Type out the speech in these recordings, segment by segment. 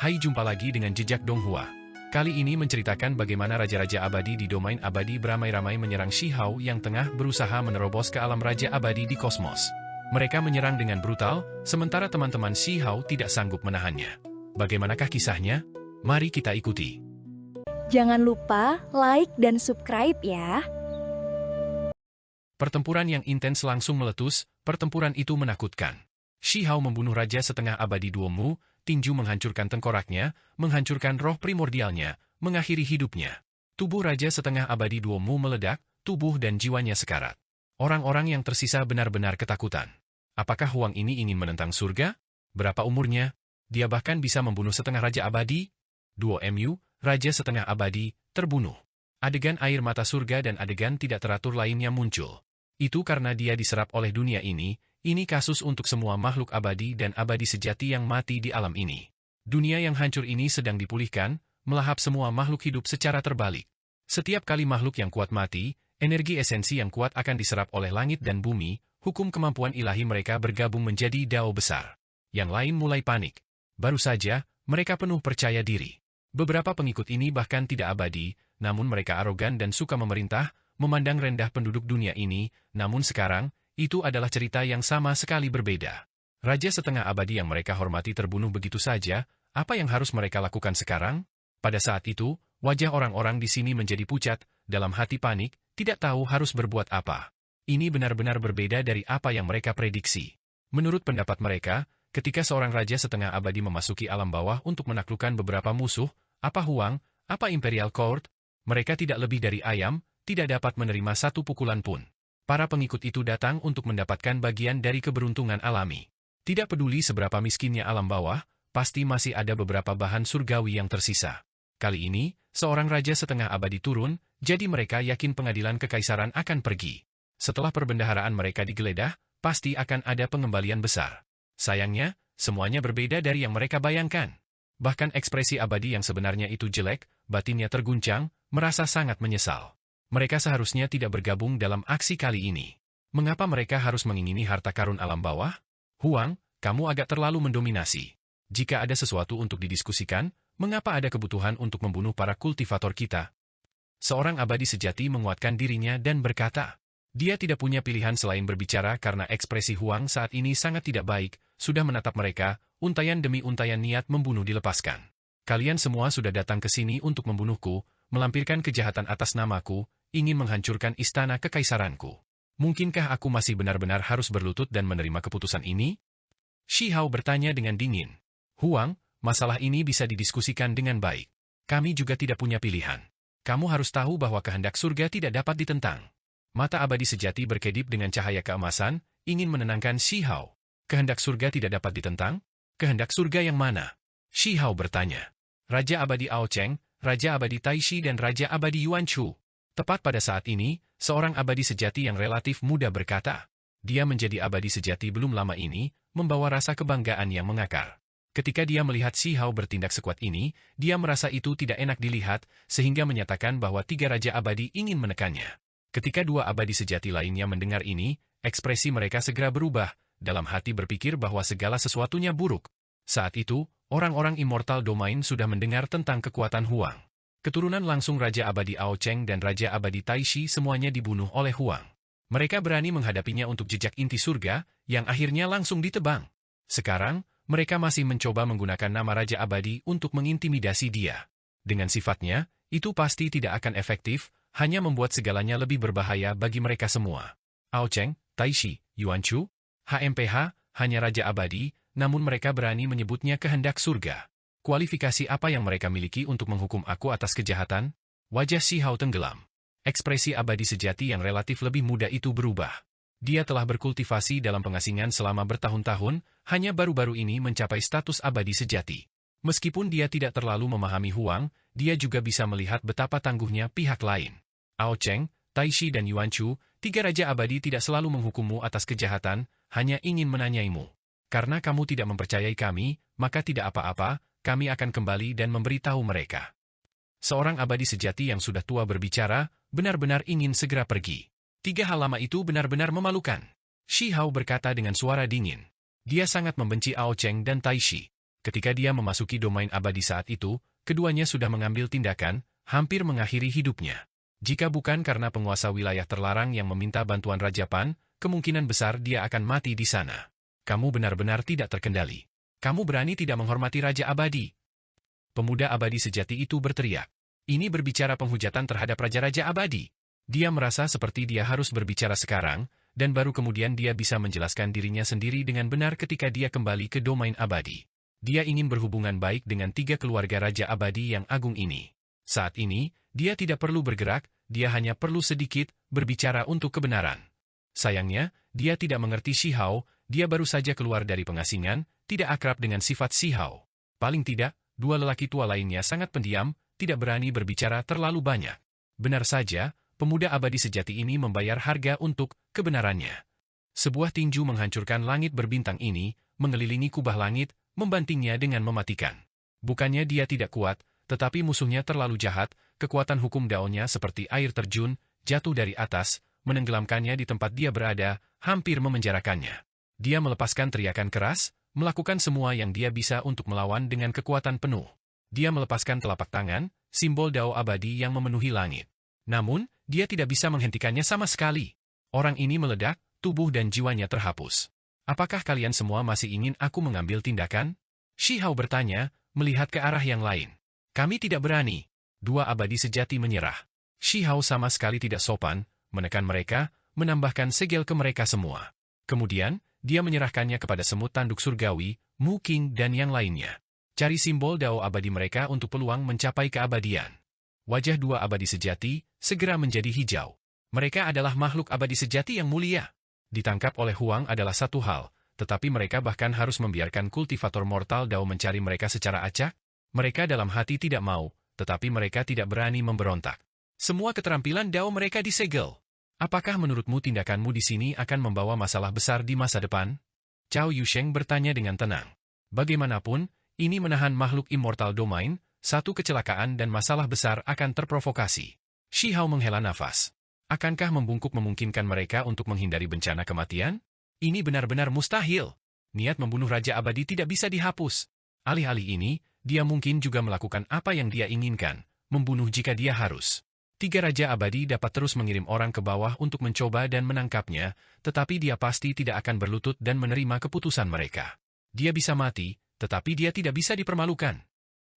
Hai, jumpa lagi dengan Jejak Donghua. Kali ini menceritakan bagaimana Raja-Raja Abadi di domain abadi beramai-ramai menyerang Shihao yang tengah berusaha menerobos ke alam Raja Abadi di kosmos. Mereka menyerang dengan brutal, sementara teman-teman Shihao tidak sanggup menahannya. Bagaimanakah kisahnya? Mari kita ikuti. Jangan lupa like dan subscribe ya. Pertempuran yang intens langsung meletus, pertempuran itu menakutkan. Shihao membunuh Raja Setengah Abadi Duomu, tinju menghancurkan tengkoraknya, menghancurkan roh primordialnya, mengakhiri hidupnya. Tubuh Raja Setengah Abadi Duomu meledak, tubuh dan jiwanya sekarat. Orang-orang yang tersisa benar-benar ketakutan. Apakah Huang ini ingin menentang surga? Berapa umurnya? Dia bahkan bisa membunuh setengah Raja Abadi? Duo Mu, Raja Setengah Abadi, terbunuh. Adegan air mata surga dan adegan tidak teratur lainnya muncul. Itu karena dia diserap oleh dunia ini kasus untuk semua makhluk abadi dan abadi sejati yang mati di alam ini. Dunia yang hancur ini sedang dipulihkan, melahap semua makhluk hidup secara terbalik. Setiap kali makhluk yang kuat mati, energi esensi yang kuat akan diserap oleh langit dan bumi, hukum kemampuan ilahi mereka bergabung menjadi dao besar. Yang lain mulai panik. Baru saja, mereka penuh percaya diri. Beberapa pengikut ini bahkan tidak abadi, namun mereka arogan dan suka memerintah, memandang rendah penduduk dunia ini, namun sekarang, itu adalah cerita yang sama sekali berbeda. Raja Setengah Abadi yang mereka hormati terbunuh begitu saja, apa yang harus mereka lakukan sekarang? Pada saat itu, wajah orang-orang di sini menjadi pucat, dalam hati panik, tidak tahu harus berbuat apa. Ini benar-benar berbeda dari apa yang mereka prediksi. Menurut pendapat mereka, ketika seorang Raja Setengah Abadi memasuki alam bawah untuk menaklukkan beberapa musuh, apa Huang, apa Imperial Court, mereka tidak lebih dari ayam, tidak dapat menerima satu pukulan pun. Para pengikut itu datang untuk mendapatkan bagian dari keberuntungan alami. Tidak peduli seberapa miskinnya alam bawah, pasti masih ada beberapa bahan surgawi yang tersisa. Kali ini, seorang Raja Setengah Abadi turun, jadi mereka yakin pengadilan kekaisaran akan pergi. Setelah perbendaharaan mereka digeledah, pasti akan ada pengembalian besar. Sayangnya, semuanya berbeda dari yang mereka bayangkan. Bahkan ekspresi abadi yang sebenarnya itu jelek, batinnya terguncang, merasa sangat menyesal. Mereka seharusnya tidak bergabung dalam aksi kali ini. Mengapa mereka harus mengingini harta karun alam bawah? Huang, kamu agak terlalu mendominasi. Jika ada sesuatu untuk didiskusikan, mengapa ada kebutuhan untuk membunuh para kultivator kita? Seorang abadi sejati menguatkan dirinya dan berkata, dia tidak punya pilihan selain berbicara karena ekspresi Huang saat ini sangat tidak baik, sudah menatap mereka, untayan demi untayan niat membunuh dilepaskan. Kalian semua sudah datang ke sini untuk membunuhku, melampirkan kejahatan atas namaku, ingin menghancurkan istana kekaisaranku. Mungkinkah aku masih benar-benar harus berlutut dan menerima keputusan ini? Shihao bertanya dengan dingin. Huang, masalah ini bisa didiskusikan dengan baik. Kami juga tidak punya pilihan. Kamu harus tahu bahwa kehendak surga tidak dapat ditentang. Mata abadi sejati berkedip dengan cahaya keemasan, ingin menenangkan Shihao. Kehendak surga tidak dapat ditentang? Kehendak surga yang mana? Shihao bertanya. Raja Abadi Ao Cheng, Raja Abadi Taishi dan Raja Abadi Yuan Chu. Tepat pada saat ini, seorang abadi sejati yang relatif muda berkata. Dia menjadi abadi sejati belum lama ini, membawa rasa kebanggaan yang mengakar. Ketika dia melihat Shihao bertindak sekuat ini, dia merasa itu tidak enak dilihat, sehingga menyatakan bahwa 3 raja abadi ingin menekannya. Ketika 2 abadi sejati lainnya mendengar ini, ekspresi mereka segera berubah, dalam hati berpikir bahwa segala sesuatunya buruk. Saat itu, orang-orang Immortal Domain sudah mendengar tentang kekuatan Huang. Keturunan langsung Raja Abadi Ao Cheng dan Raja Abadi Taishi semuanya dibunuh oleh Huang. Mereka berani menghadapinya untuk jejak inti surga, yang akhirnya langsung ditebang. Sekarang, mereka masih mencoba menggunakan nama Raja Abadi untuk mengintimidasi dia. Dengan sifatnya, itu pasti tidak akan efektif, hanya membuat segalanya lebih berbahaya bagi mereka semua. Ao Cheng, Taishi, Yuan Chu, HMPH, hanya Raja Abadi, namun mereka berani menyebutnya kehendak surga. Kualifikasi apa yang mereka miliki untuk menghukum aku atas kejahatan? Wajah Shihao tenggelam. Ekspresi abadi sejati yang relatif lebih muda itu berubah. Dia telah berkultivasi dalam pengasingan selama bertahun-tahun, hanya baru-baru ini mencapai status abadi sejati. Meskipun dia tidak terlalu memahami Huang, dia juga bisa melihat betapa tangguhnya pihak lain. Ao Cheng, Taishi dan Yuan Chu, 3 raja abadi tidak selalu menghukummu atas kejahatan, hanya ingin menanyaimu. Karena kamu tidak mempercayai kami, maka tidak apa-apa, kami akan kembali dan memberitahu mereka. Seorang abadi sejati yang sudah tua berbicara, benar-benar ingin segera pergi. 3 hal lama itu benar-benar memalukan. Shihao berkata dengan suara dingin. Dia sangat membenci Ao Cheng dan Taishi. Ketika dia memasuki domain abadi saat itu, keduanya sudah mengambil tindakan, hampir mengakhiri hidupnya. Jika bukan karena penguasa wilayah terlarang yang meminta bantuan Raja Pan, kemungkinan besar dia akan mati di sana. Kamu benar-benar tidak terkendali. Kamu berani tidak menghormati Raja Abadi? Pemuda abadi sejati itu berteriak. Ini berbicara penghujatan terhadap Raja-Raja Abadi. Dia merasa seperti dia harus berbicara sekarang, dan baru kemudian dia bisa menjelaskan dirinya sendiri dengan benar ketika dia kembali ke domain abadi. Dia ingin berhubungan baik dengan 3 keluarga Raja Abadi yang agung ini. Saat ini, dia tidak perlu bergerak, dia hanya perlu sedikit berbicara untuk kebenaran. Sayangnya, dia tidak mengerti Shihao, dia baru saja keluar dari pengasingan, tidak akrab dengan sifat Shihao. Paling tidak, 2 lelaki tua lainnya sangat pendiam, tidak berani berbicara terlalu banyak. Benar saja, pemuda abadi sejati ini membayar harga untuk kebenarannya. Sebuah tinju menghancurkan langit berbintang ini, mengelilingi kubah langit, membantingnya dengan mematikan. Bukannya dia tidak kuat, tetapi musuhnya terlalu jahat, kekuatan hukum daunnya seperti air terjun, jatuh dari atas, menenggelamkannya di tempat dia berada, hampir memenjarakannya. Dia melepaskan teriakan keras, melakukan semua yang dia bisa untuk melawan dengan kekuatan penuh. Dia melepaskan telapak tangan, simbol dao abadi yang memenuhi langit. Namun, dia tidak bisa menghentikannya sama sekali. Orang ini meledak, tubuh dan jiwanya terhapus. Apakah kalian semua masih ingin aku mengambil tindakan? Shihao bertanya, melihat ke arah yang lain. Kami tidak berani. 2 abadi sejati menyerah. Shihao sama sekali tidak sopan, menekan mereka, menambahkan segel ke mereka semua. Kemudian, dia menyerahkannya kepada semut tanduk surgawi, Mu King dan yang lainnya. Cari simbol dao abadi mereka untuk peluang mencapai keabadian. Wajah 2 abadi sejati segera menjadi hijau. Mereka adalah makhluk abadi sejati yang mulia. Ditangkap oleh Huang adalah satu hal, tetapi mereka bahkan harus membiarkan kultivator mortal dao mencari mereka secara acak. Mereka dalam hati tidak mau, tetapi mereka tidak berani memberontak. Semua keterampilan dao mereka disegel. Apakah menurutmu tindakanmu di sini akan membawa masalah besar di masa depan? Cao Yusheng bertanya dengan tenang. Bagaimanapun, ini menahan makhluk immortal domain, satu kecelakaan dan masalah besar akan terprovokasi. Shihao menghela nafas. Akankah membungkuk memungkinkan mereka untuk menghindari bencana kematian? Ini benar-benar mustahil. Niat membunuh Raja Abadi tidak bisa dihapus. Alih-alih ini, dia mungkin juga melakukan apa yang dia inginkan, membunuh jika dia harus. 3 Raja Abadi dapat terus mengirim orang ke bawah untuk mencoba dan menangkapnya, tetapi dia pasti tidak akan berlutut dan menerima keputusan mereka. Dia bisa mati, tetapi dia tidak bisa dipermalukan.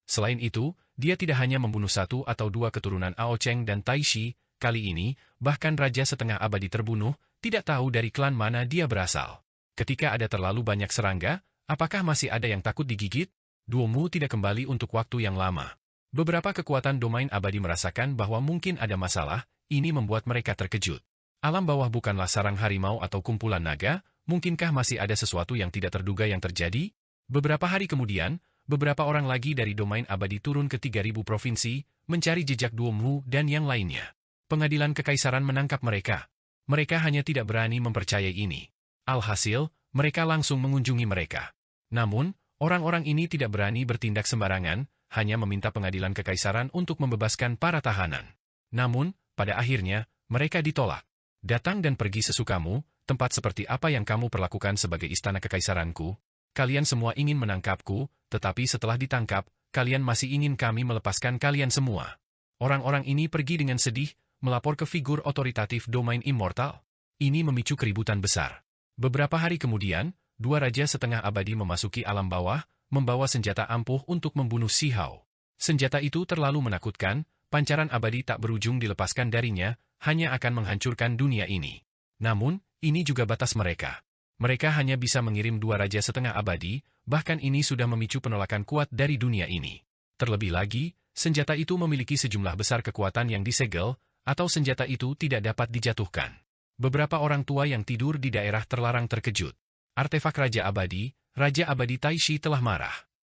Selain itu, dia tidak hanya membunuh 1 atau 2 keturunan Ao Cheng dan Tai Shi, kali ini, bahkan Raja Setengah Abadi terbunuh, tidak tahu dari klan mana dia berasal. Ketika ada terlalu banyak serangga, apakah masih ada yang takut digigit? Duomu tidak kembali untuk waktu yang lama. Beberapa kekuatan domain abadi merasakan bahwa mungkin ada masalah, ini membuat mereka terkejut. Alam bawah bukanlah sarang harimau atau kumpulan naga, mungkinkah masih ada sesuatu yang tidak terduga yang terjadi? Beberapa hari kemudian, beberapa orang lagi dari domain abadi turun ke 3000 provinsi, mencari jejak Duomu dan yang lainnya. Pengadilan Kekaisaran menangkap mereka. Mereka hanya tidak berani mempercayai ini. Alhasil, mereka langsung mengunjungi mereka. Namun, orang-orang ini tidak berani bertindak sembarangan, hanya meminta Pengadilan Kekaisaran untuk membebaskan para tahanan. Namun, pada akhirnya, mereka ditolak. Datang dan pergi sesukamu, tempat seperti apa yang kamu perlakukan sebagai istana kekaisaranku. Kalian semua ingin menangkapku, tetapi setelah ditangkap, kalian masih ingin kami melepaskan kalian semua. Orang-orang ini pergi dengan sedih, melapor ke figur otoritatif domain immortal. Ini memicu keributan besar. Beberapa hari kemudian, 2 Raja Setengah Abadi memasuki alam bawah, membawa senjata ampuh untuk membunuh Shihao. Senjata itu terlalu menakutkan, pancaran abadi tak berujung dilepaskan darinya, hanya akan menghancurkan dunia ini. Namun, ini juga batas mereka. Mereka hanya bisa mengirim 2 Raja Setengah Abadi, bahkan ini sudah memicu penolakan kuat dari dunia ini. Terlebih lagi, senjata itu memiliki sejumlah besar kekuatan yang disegel, atau senjata itu tidak dapat dijatuhkan. Beberapa orang tua yang tidur di daerah terlarang terkejut. Artefak Raja Abadi Tai Shi telah marah.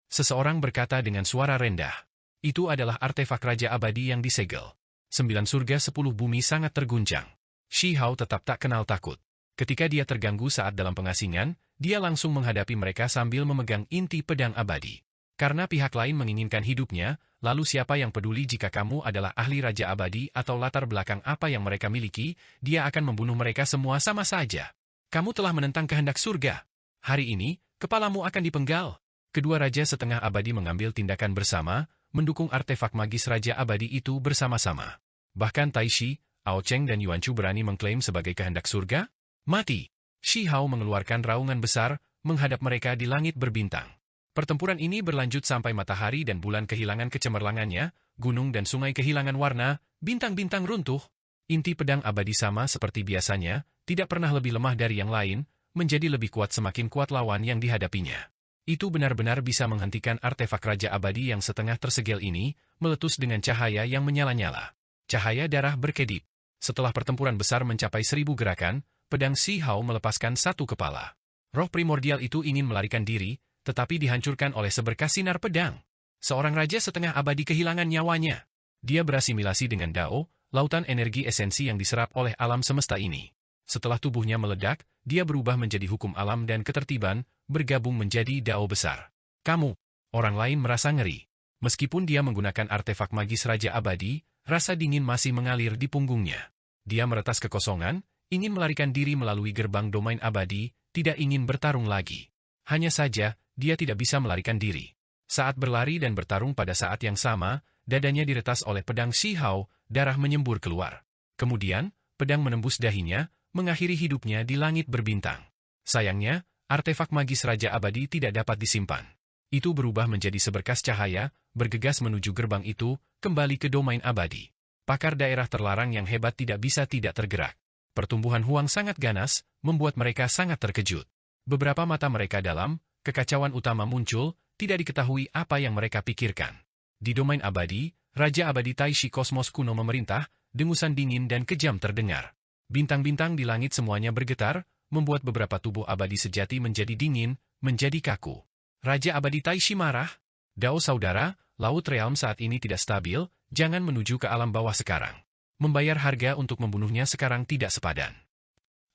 Seseorang berkata dengan suara rendah. Itu adalah artefak Raja Abadi yang disegel. 9 surga 10 bumi sangat terguncang. Shihao tetap tak kenal takut. Ketika dia terganggu saat dalam pengasingan, dia langsung menghadapi mereka sambil memegang inti pedang abadi. Karena pihak lain menginginkan hidupnya, lalu siapa yang peduli jika kamu adalah ahli Raja Abadi atau latar belakang apa yang mereka miliki, dia akan membunuh mereka semua sama saja. Kamu telah menentang kehendak surga. Hari ini, kepalamu akan dipenggal. Kedua Raja Setengah Abadi mengambil tindakan bersama, mendukung artefak magis Raja Abadi itu bersama-sama. Bahkan Tai Shi, Ao Cheng dan Yuan Chu berani mengklaim sebagai kehendak surga? Mati! Shi Hao mengeluarkan raungan besar, menghadap mereka di langit berbintang. Pertempuran ini berlanjut sampai matahari dan bulan kehilangan kecemerlangannya, gunung dan sungai kehilangan warna, bintang-bintang runtuh. Inti pedang abadi sama seperti biasanya, tidak pernah lebih lemah dari yang lain, menjadi lebih kuat semakin kuat lawan yang dihadapinya. Itu benar-benar bisa menghentikan artefak Raja Abadi yang setengah tersegel ini, meletus dengan cahaya yang menyala-nyala. Cahaya darah berkedip. Setelah pertempuran besar mencapai 1000 gerakan, pedang Shi Hao melepaskan satu kepala. Roh primordial itu ingin melarikan diri, tetapi dihancurkan oleh seberkas sinar pedang. Seorang Raja Setengah Abadi kehilangan nyawanya. Dia berasimilasi dengan Dao, lautan energi esensi yang diserap oleh alam semesta ini. Setelah tubuhnya meledak, dia berubah menjadi hukum alam dan ketertiban, bergabung menjadi Dao besar. Kamu, orang lain merasa ngeri. Meskipun dia menggunakan artefak magis Raja Abadi, rasa dingin masih mengalir di punggungnya. Dia meretas kekosongan, ingin melarikan diri melalui gerbang domain abadi, tidak ingin bertarung lagi. Hanya saja, dia tidak bisa melarikan diri. Saat berlari dan bertarung pada saat yang sama, dadanya diretas oleh pedang Shi Hao, darah menyembur keluar. Kemudian, pedang menembus dahinya, mengakhiri hidupnya di langit berbintang. Sayangnya, artefak magis Raja Abadi tidak dapat disimpan. Itu berubah menjadi seberkas cahaya, bergegas menuju gerbang itu, kembali ke domain abadi. Pakar daerah terlarang yang hebat tidak bisa tidak tergerak. Pertumbuhan Huang sangat ganas, membuat mereka sangat terkejut. Beberapa mata mereka dalam, kekacauan utama muncul, tidak diketahui apa yang mereka pikirkan. Di domain abadi, Raja Abadi Tai Shi Kosmos kuno memerintah, dengusan dingin dan kejam terdengar. Bintang-bintang di langit semuanya bergetar, membuat beberapa tubuh abadi sejati menjadi dingin, menjadi kaku. Raja Abadi Tai Shi marah. Dao saudara, Laut Realm saat ini tidak stabil, jangan menuju ke alam bawah sekarang. Membayar harga untuk membunuhnya sekarang tidak sepadan.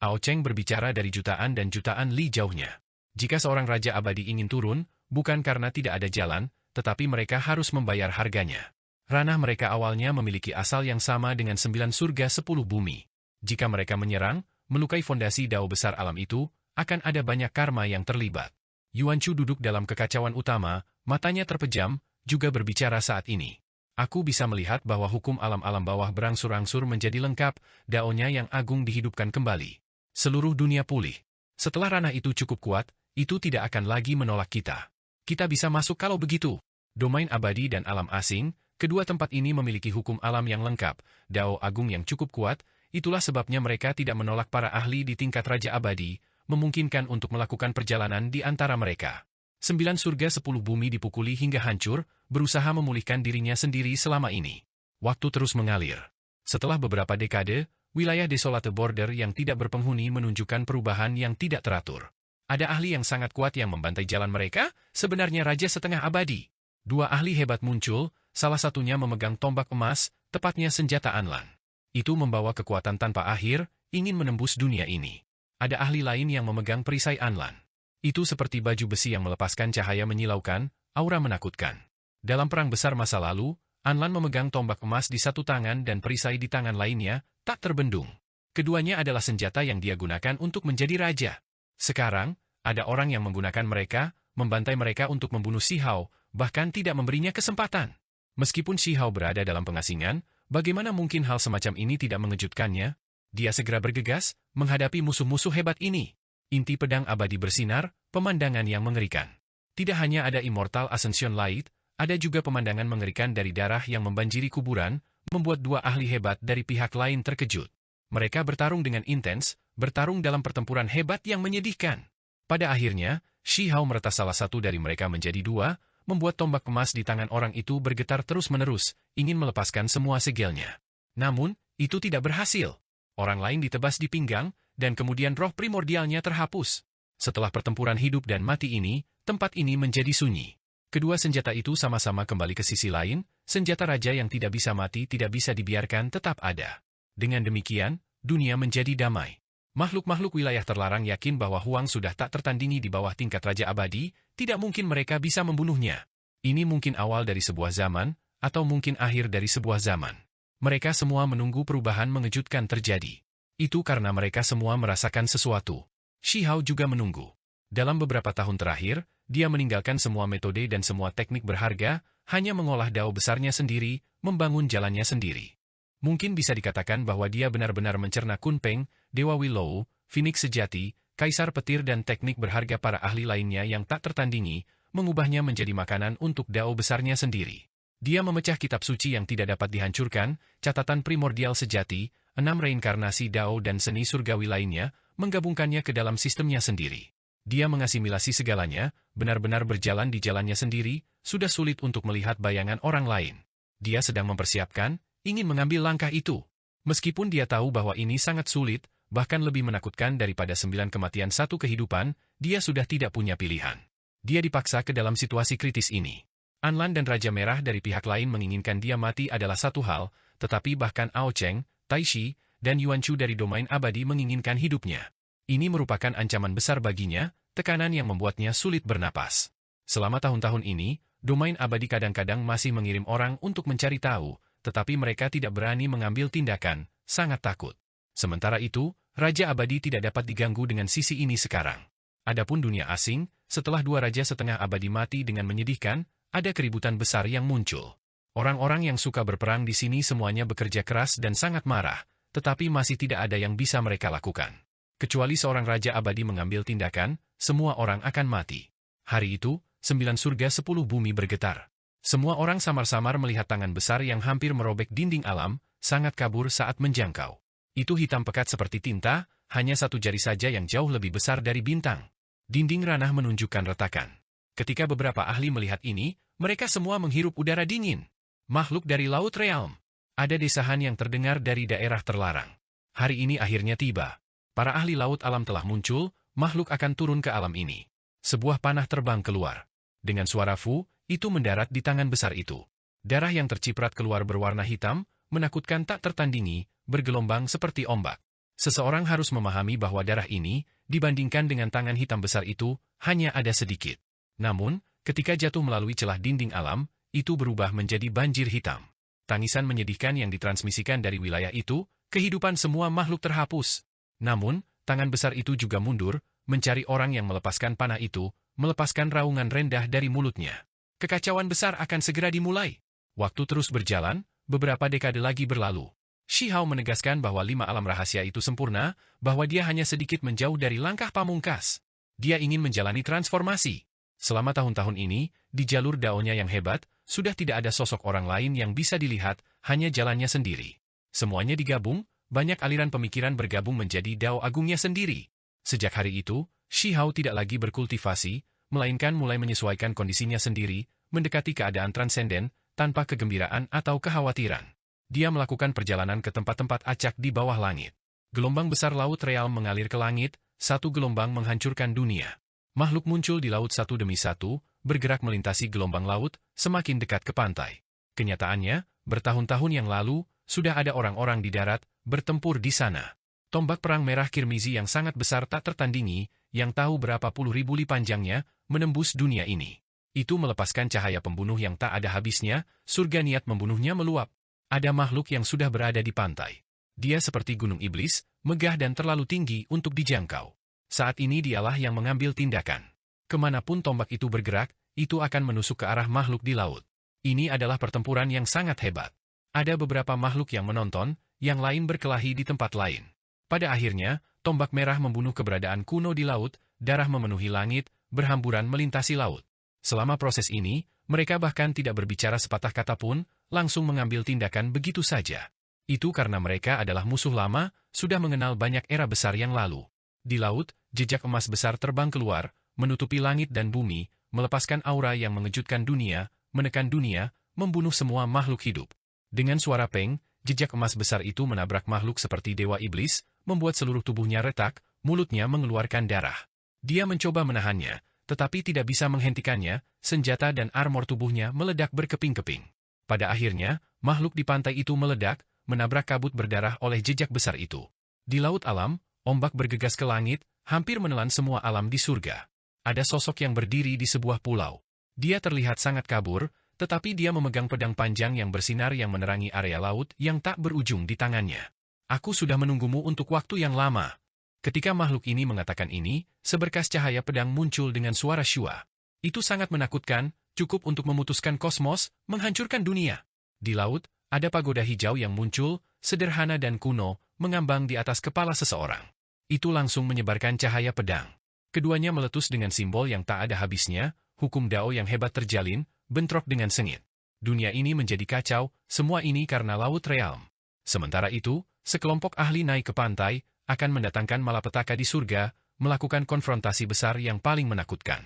Ao Cheng berbicara dari jutaan dan jutaan li jauhnya. Jika seorang Raja Abadi ingin turun, bukan karena tidak ada jalan, tetapi mereka harus membayar harganya. Ranah mereka awalnya memiliki asal yang sama dengan 9 surga 10 bumi. Jika mereka menyerang, melukai fondasi Dao besar alam itu, akan ada banyak karma yang terlibat. Yuan Chu duduk dalam kekacauan utama, matanya terpejam, juga berbicara saat ini. Aku bisa melihat bahwa hukum alam-alam bawah berangsur-angsur menjadi lengkap, Dao-nya yang agung dihidupkan kembali. Seluruh dunia pulih. Setelah ranah itu cukup kuat, itu tidak akan lagi menolak kita. Kita bisa masuk kalau begitu. Domain abadi dan alam asing, kedua tempat ini memiliki hukum alam yang lengkap, Dao agung yang cukup kuat, itulah sebabnya mereka tidak menolak para ahli di tingkat Raja Abadi, memungkinkan untuk melakukan perjalanan di antara mereka. 9 surga 10 bumi dipukuli hingga hancur, berusaha memulihkan dirinya sendiri selama ini. Waktu terus mengalir. Setelah beberapa dekade, wilayah desolate border yang tidak berpenghuni menunjukkan perubahan yang tidak teratur. Ada ahli yang sangat kuat yang membantai jalan mereka, sebenarnya Raja Setengah Abadi. 2 ahli hebat muncul, salah satunya memegang tombak emas, tepatnya senjata Anlan. Itu membawa kekuatan tanpa akhir, ingin menembus dunia ini. Ada ahli lain yang memegang perisai Anlan. Itu seperti baju besi yang melepaskan cahaya menyilaukan, aura menakutkan. Dalam perang besar masa lalu, Anlan memegang tombak emas di satu tangan dan perisai di tangan lainnya, tak terbendung. Keduanya adalah senjata yang dia gunakan untuk menjadi raja. Sekarang, ada orang yang menggunakan mereka, membantai mereka untuk membunuh Shi Hao, bahkan tidak memberinya kesempatan. Meskipun Shi Hao berada dalam pengasingan, bagaimana mungkin hal semacam ini tidak mengejutkannya? Dia segera bergegas, menghadapi musuh-musuh hebat ini. Inti pedang abadi bersinar, pemandangan yang mengerikan. Tidak hanya ada Immortal Ascension Light, ada juga pemandangan mengerikan dari darah yang membanjiri kuburan, membuat 2 ahli hebat dari pihak lain terkejut. Mereka bertarung dengan intens, bertarung dalam pertempuran hebat yang menyedihkan. Pada akhirnya, Shi Hao meretas salah satu dari mereka menjadi 2, membuat tombak emas di tangan orang itu bergetar terus-menerus, ingin melepaskan semua segelnya. Namun, itu tidak berhasil. Orang lain ditebas di pinggang, dan kemudian roh primordialnya terhapus. Setelah pertempuran hidup dan mati ini, tempat ini menjadi sunyi. Kedua senjata itu sama-sama kembali ke sisi lain, senjata raja yang tidak bisa mati tidak bisa dibiarkan tetap ada. Dengan demikian, dunia menjadi damai. Makhluk-makhluk wilayah terlarang yakin bahwa Huang sudah tak tertandingi di bawah tingkat Raja Abadi, tidak mungkin mereka bisa membunuhnya. Ini mungkin awal dari sebuah zaman, atau mungkin akhir dari sebuah zaman. Mereka semua menunggu perubahan mengejutkan terjadi. Itu karena mereka semua merasakan sesuatu. Shi Hao juga menunggu. Dalam beberapa tahun terakhir, dia meninggalkan semua metode dan semua teknik berharga, hanya mengolah dao besarnya sendiri, membangun jalannya sendiri. Mungkin bisa dikatakan bahwa dia benar-benar mencerna Kunpeng, Dewa Willow, Phoenix sejati, Kaisar Petir dan teknik berharga para ahli lainnya yang tak tertandingi, mengubahnya menjadi makanan untuk dao besarnya sendiri. Dia memecah kitab suci yang tidak dapat dihancurkan, catatan primordial sejati, 6 reinkarnasi dao dan seni surgawi lainnya, menggabungkannya ke dalam sistemnya sendiri. Dia mengasimilasi segalanya, benar-benar berjalan di jalannya sendiri, sudah sulit untuk melihat bayangan orang lain. Dia sedang mempersiapkan, ingin mengambil langkah itu. Meskipun dia tahu bahwa ini sangat sulit, bahkan lebih menakutkan daripada 9 kematian satu kehidupan, dia sudah tidak punya pilihan. Dia dipaksa ke dalam situasi kritis ini. Anlan dan Raja Merah dari pihak lain menginginkan dia mati adalah satu hal, tetapi bahkan Ao Cheng, Tai Shi, dan Yuan Chu dari domain abadi menginginkan hidupnya. Ini merupakan ancaman besar baginya, tekanan yang membuatnya sulit bernapas. Selama tahun-tahun ini, domain abadi kadang-kadang masih mengirim orang untuk mencari tahu, tetapi mereka tidak berani mengambil tindakan, sangat takut. Sementara itu, Raja Abadi tidak dapat diganggu dengan sisi ini sekarang. Adapun dunia asing, setelah 2 raja setengah abadi mati dengan menyedihkan, ada keributan besar yang muncul. Orang-orang yang suka berperang di sini semuanya bekerja keras dan sangat marah, tetapi masih tidak ada yang bisa mereka lakukan. Kecuali seorang Raja Abadi mengambil tindakan, semua orang akan mati. Hari itu, 9 surga 10 bumi bergetar. Semua orang samar-samar melihat tangan besar yang hampir merobek dinding alam, sangat kabur saat menjangkau. Itu hitam pekat seperti tinta, hanya 1 jari saja yang jauh lebih besar dari bintang. Dinding ranah menunjukkan retakan. Ketika beberapa ahli melihat ini, mereka semua menghirup udara dingin. Makhluk dari Laut Realm. Ada desahan yang terdengar dari daerah terlarang. Hari ini akhirnya tiba. Para ahli laut alam telah muncul, makhluk akan turun ke alam ini. Sebuah panah terbang keluar. Dengan suara fu, itu mendarat di tangan besar itu. Darah yang terciprat keluar berwarna hitam, menakutkan tak tertandingi, bergelombang seperti ombak. Seseorang harus memahami bahwa darah ini, dibandingkan dengan tangan hitam besar itu, hanya ada sedikit. Namun, ketika jatuh melalui celah dinding alam, itu berubah menjadi banjir hitam. Tangisan menyedihkan yang ditransmisikan dari wilayah itu, kehidupan semua makhluk terhapus. Namun, tangan besar itu juga mundur, mencari orang yang melepaskan panah itu, melepaskan raungan rendah dari mulutnya. Kekacauan besar akan segera dimulai. Waktu terus berjalan, beberapa dekade lagi berlalu. Shi Hao menegaskan bahwa 5 alam rahasia itu sempurna, bahwa dia hanya sedikit menjauh dari langkah pamungkas. Dia ingin menjalani transformasi. Selama tahun-tahun ini, di jalur daonya yang hebat, sudah tidak ada sosok orang lain yang bisa dilihat, hanya jalannya sendiri. Semuanya digabung, banyak aliran pemikiran bergabung menjadi dao agungnya sendiri. Sejak hari itu, Shi Hao tidak lagi berkultivasi, melainkan mulai menyesuaikan kondisinya sendiri, mendekati keadaan transenden, tanpa kegembiraan atau kekhawatiran. Dia melakukan perjalanan ke tempat-tempat acak di bawah langit. Gelombang besar Laut Real mengalir ke langit, satu gelombang menghancurkan dunia. Makhluk muncul di laut satu demi satu, bergerak melintasi gelombang laut, semakin dekat ke pantai. Kenyataannya, bertahun-tahun yang lalu, sudah ada orang-orang di darat, bertempur di sana. Tombak perang merah Kirmizi yang sangat besar tak tertandingi, yang tahu berapa puluh ribu li panjangnya, menembus dunia ini. Itu melepaskan cahaya pembunuh yang tak ada habisnya, surga niat membunuhnya meluap. Ada makhluk yang sudah berada di pantai. Dia seperti gunung iblis, megah dan terlalu tinggi untuk dijangkau. Saat ini dialah yang mengambil tindakan. Kemanapun tombak itu bergerak, itu akan menusuk ke arah makhluk di laut. Ini adalah pertempuran yang sangat hebat. Ada beberapa makhluk yang menonton, yang lain berkelahi di tempat lain. Pada akhirnya, tombak merah membunuh keberadaan kuno di laut, darah memenuhi langit, berhamburan melintasi laut. Selama proses ini, mereka bahkan tidak berbicara sepatah kata pun, langsung mengambil tindakan begitu saja. Itu karena mereka adalah musuh lama, sudah mengenal banyak era besar yang lalu. Di laut, jejak emas besar terbang keluar, menutupi langit dan bumi, melepaskan aura yang mengejutkan dunia, menekan dunia, membunuh semua makhluk hidup. Dengan suara peng, jejak emas besar itu menabrak makhluk seperti dewa iblis, membuat seluruh tubuhnya retak, mulutnya mengeluarkan darah. Dia mencoba menahannya, tetapi tidak bisa menghentikannya, senjata dan armor tubuhnya meledak berkeping-keping. Pada akhirnya, makhluk di pantai itu meledak, menabrak kabut berdarah oleh jejak besar itu. Di laut alam, ombak bergegas ke langit, hampir menelan semua alam di surga. Ada sosok yang berdiri di sebuah pulau. Dia terlihat sangat kabur, tetapi dia memegang pedang panjang yang bersinar yang menerangi area laut yang tak berujung di tangannya. Aku sudah menunggumu untuk waktu yang lama. Ketika makhluk ini mengatakan ini, seberkas cahaya pedang muncul dengan suara syua. Itu sangat menakutkan, cukup untuk memutuskan kosmos, menghancurkan dunia. Di laut, ada pagoda hijau yang muncul, sederhana dan kuno, mengambang di atas kepala seseorang. Itu langsung menyebarkan cahaya pedang. Keduanya meletus dengan simbol yang tak ada habisnya, hukum Dao yang hebat terjalin, bentrok dengan sengit. Dunia ini menjadi kacau, semua ini karena Laut Realm. Sementara itu, sekelompok ahli naik ke pantai, akan mendatangkan malapetaka di surga, melakukan konfrontasi besar yang paling menakutkan.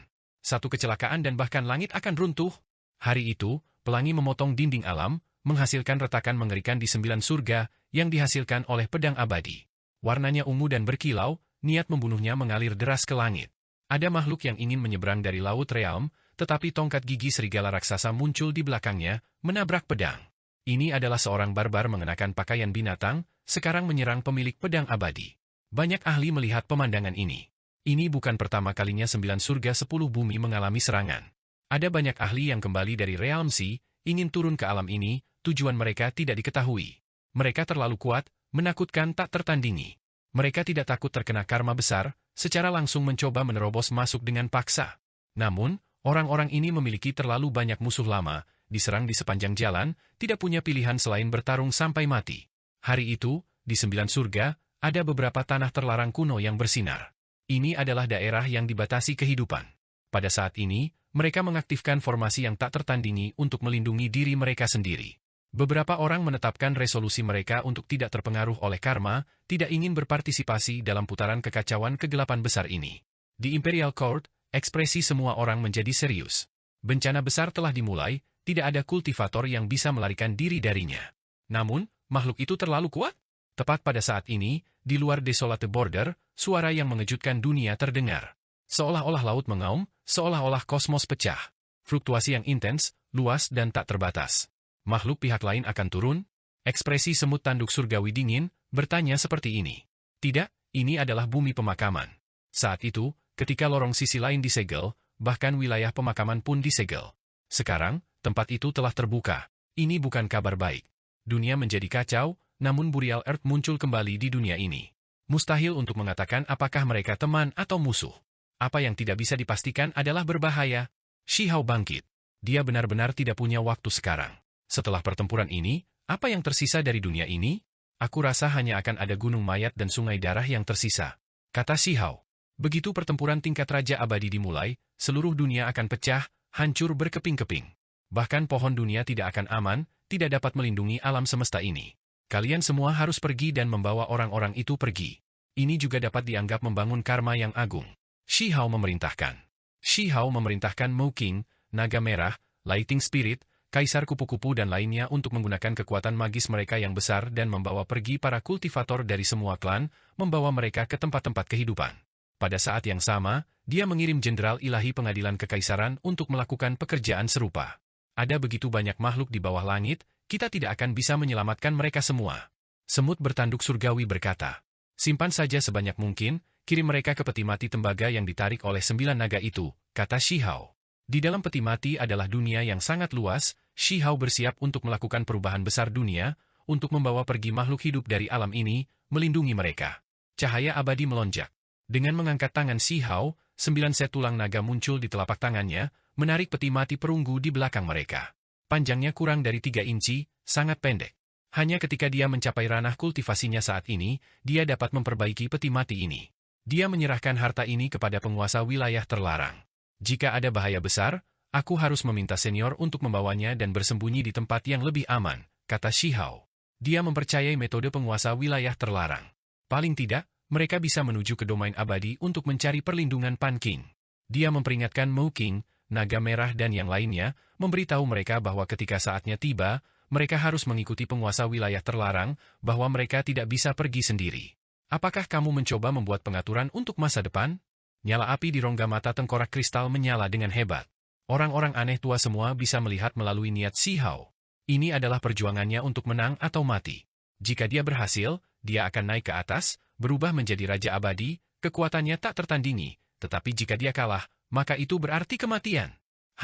Satu kecelakaan dan bahkan langit akan runtuh. Hari itu, pelangi memotong dinding alam, menghasilkan retakan mengerikan di 9 surga yang dihasilkan oleh pedang abadi. Warnanya ungu dan berkilau, niat membunuhnya mengalir deras ke langit. Ada makhluk yang ingin menyeberang dari Laut Realm, tetapi tongkat gigi serigala raksasa muncul di belakangnya, menabrak pedang. Ini adalah seorang barbar mengenakan pakaian binatang, sekarang menyerang pemilik pedang abadi. Banyak ahli melihat pemandangan ini. Ini bukan pertama kalinya 9 surga 10 bumi mengalami serangan. Ada banyak ahli yang kembali dari Realm Sea, ingin turun ke alam ini, tujuan mereka tidak diketahui. Mereka terlalu kuat, menakutkan tak tertandingi. Mereka tidak takut terkena karma besar, secara langsung mencoba menerobos masuk dengan paksa. Namun, orang-orang ini memiliki terlalu banyak musuh lama, diserang di sepanjang jalan, tidak punya pilihan selain bertarung sampai mati. Hari itu, di 9 surga, ada beberapa tanah terlarang kuno yang bersinar. Ini adalah daerah yang dibatasi kehidupan. Pada saat ini, mereka mengaktifkan formasi yang tak tertandingi untuk melindungi diri mereka sendiri. Beberapa orang menetapkan resolusi mereka untuk tidak terpengaruh oleh karma, tidak ingin berpartisipasi dalam putaran kekacauan kegelapan besar ini. Di Imperial Court, ekspresi semua orang menjadi serius. Bencana besar telah dimulai, tidak ada kultivator yang bisa melarikan diri darinya. Namun, makhluk itu terlalu kuat? Tepat pada saat ini, di luar Desolate Border, suara yang mengejutkan dunia terdengar. Seolah-olah laut mengaum, seolah-olah kosmos pecah. Fluktuasi yang intens, luas dan tak terbatas. Makhluk pihak lain akan turun? Ekspresi semut tanduk surgawi dingin, bertanya seperti ini. Tidak, ini adalah bumi pemakaman. Saat itu, ketika lorong sisi lain disegel, bahkan wilayah pemakaman pun disegel. Sekarang, tempat itu telah terbuka. Ini bukan kabar baik. Dunia menjadi kacau, namun Burial Earth muncul kembali di dunia ini. Mustahil untuk mengatakan apakah mereka teman atau musuh. Apa yang tidak bisa dipastikan adalah berbahaya. Shihao bangkit. Dia benar-benar tidak punya waktu sekarang. Setelah pertempuran ini, apa yang tersisa dari dunia ini? Aku rasa hanya akan ada gunung mayat dan sungai darah yang tersisa, kata Shihao. Begitu pertempuran tingkat Raja Abadi dimulai, seluruh dunia akan pecah, hancur berkeping-keping. Bahkan pohon dunia tidak akan aman, tidak dapat melindungi alam semesta ini. Kalian semua harus pergi dan membawa orang-orang itu pergi. Ini juga dapat dianggap membangun karma yang agung. Shihao memerintahkan. Shihao memerintahkan Mo King, Naga Merah, Lighting Spirit, Kaisar Kupu-Kupu dan lainnya untuk menggunakan kekuatan magis mereka yang besar dan membawa pergi para kultivator dari semua klan, membawa mereka ke tempat-tempat kehidupan. Pada saat yang sama, dia mengirim Jenderal Ilahi Pengadilan Kekaisaran untuk melakukan pekerjaan serupa. Ada begitu banyak makhluk di bawah langit, kita tidak akan bisa menyelamatkan mereka semua. Semut bertanduk surgawi berkata, simpan saja sebanyak mungkin, kirim mereka ke peti mati tembaga yang ditarik oleh 9 naga itu, kata Shihao. Di dalam peti mati adalah dunia yang sangat luas, Shihao bersiap untuk melakukan perubahan besar dunia, untuk membawa pergi makhluk hidup dari alam ini, melindungi mereka. Cahaya abadi melonjak. Dengan mengangkat tangan Shihao, 9 set tulang naga muncul di telapak tangannya, menarik peti mati perunggu di belakang mereka. Panjangnya kurang dari 3 inci, sangat pendek. Hanya ketika dia mencapai ranah kultivasinya saat ini, dia dapat memperbaiki peti mati ini. Dia menyerahkan harta ini kepada penguasa wilayah terlarang. Jika ada bahaya besar, aku harus meminta senior untuk membawanya dan bersembunyi di tempat yang lebih aman, kata Shihao. Dia mempercayai metode penguasa wilayah terlarang. Paling tidak, mereka bisa menuju ke domain abadi untuk mencari perlindungan Pan King. Dia memperingatkan Mo King, Naga Merah dan yang lainnya, memberitahu mereka bahwa ketika saatnya tiba, mereka harus mengikuti penguasa wilayah terlarang, bahwa mereka tidak bisa pergi sendiri. Apakah kamu mencoba membuat pengaturan untuk masa depan? Nyala api di rongga mata tengkorak kristal menyala dengan hebat. Orang-orang aneh tua semua bisa melihat melalui niat Shihao. Ini adalah perjuangannya untuk menang atau mati. Jika dia berhasil, dia akan naik ke atas, berubah menjadi Raja Abadi, kekuatannya tak tertandingi, tetapi jika dia kalah, maka itu berarti kematian.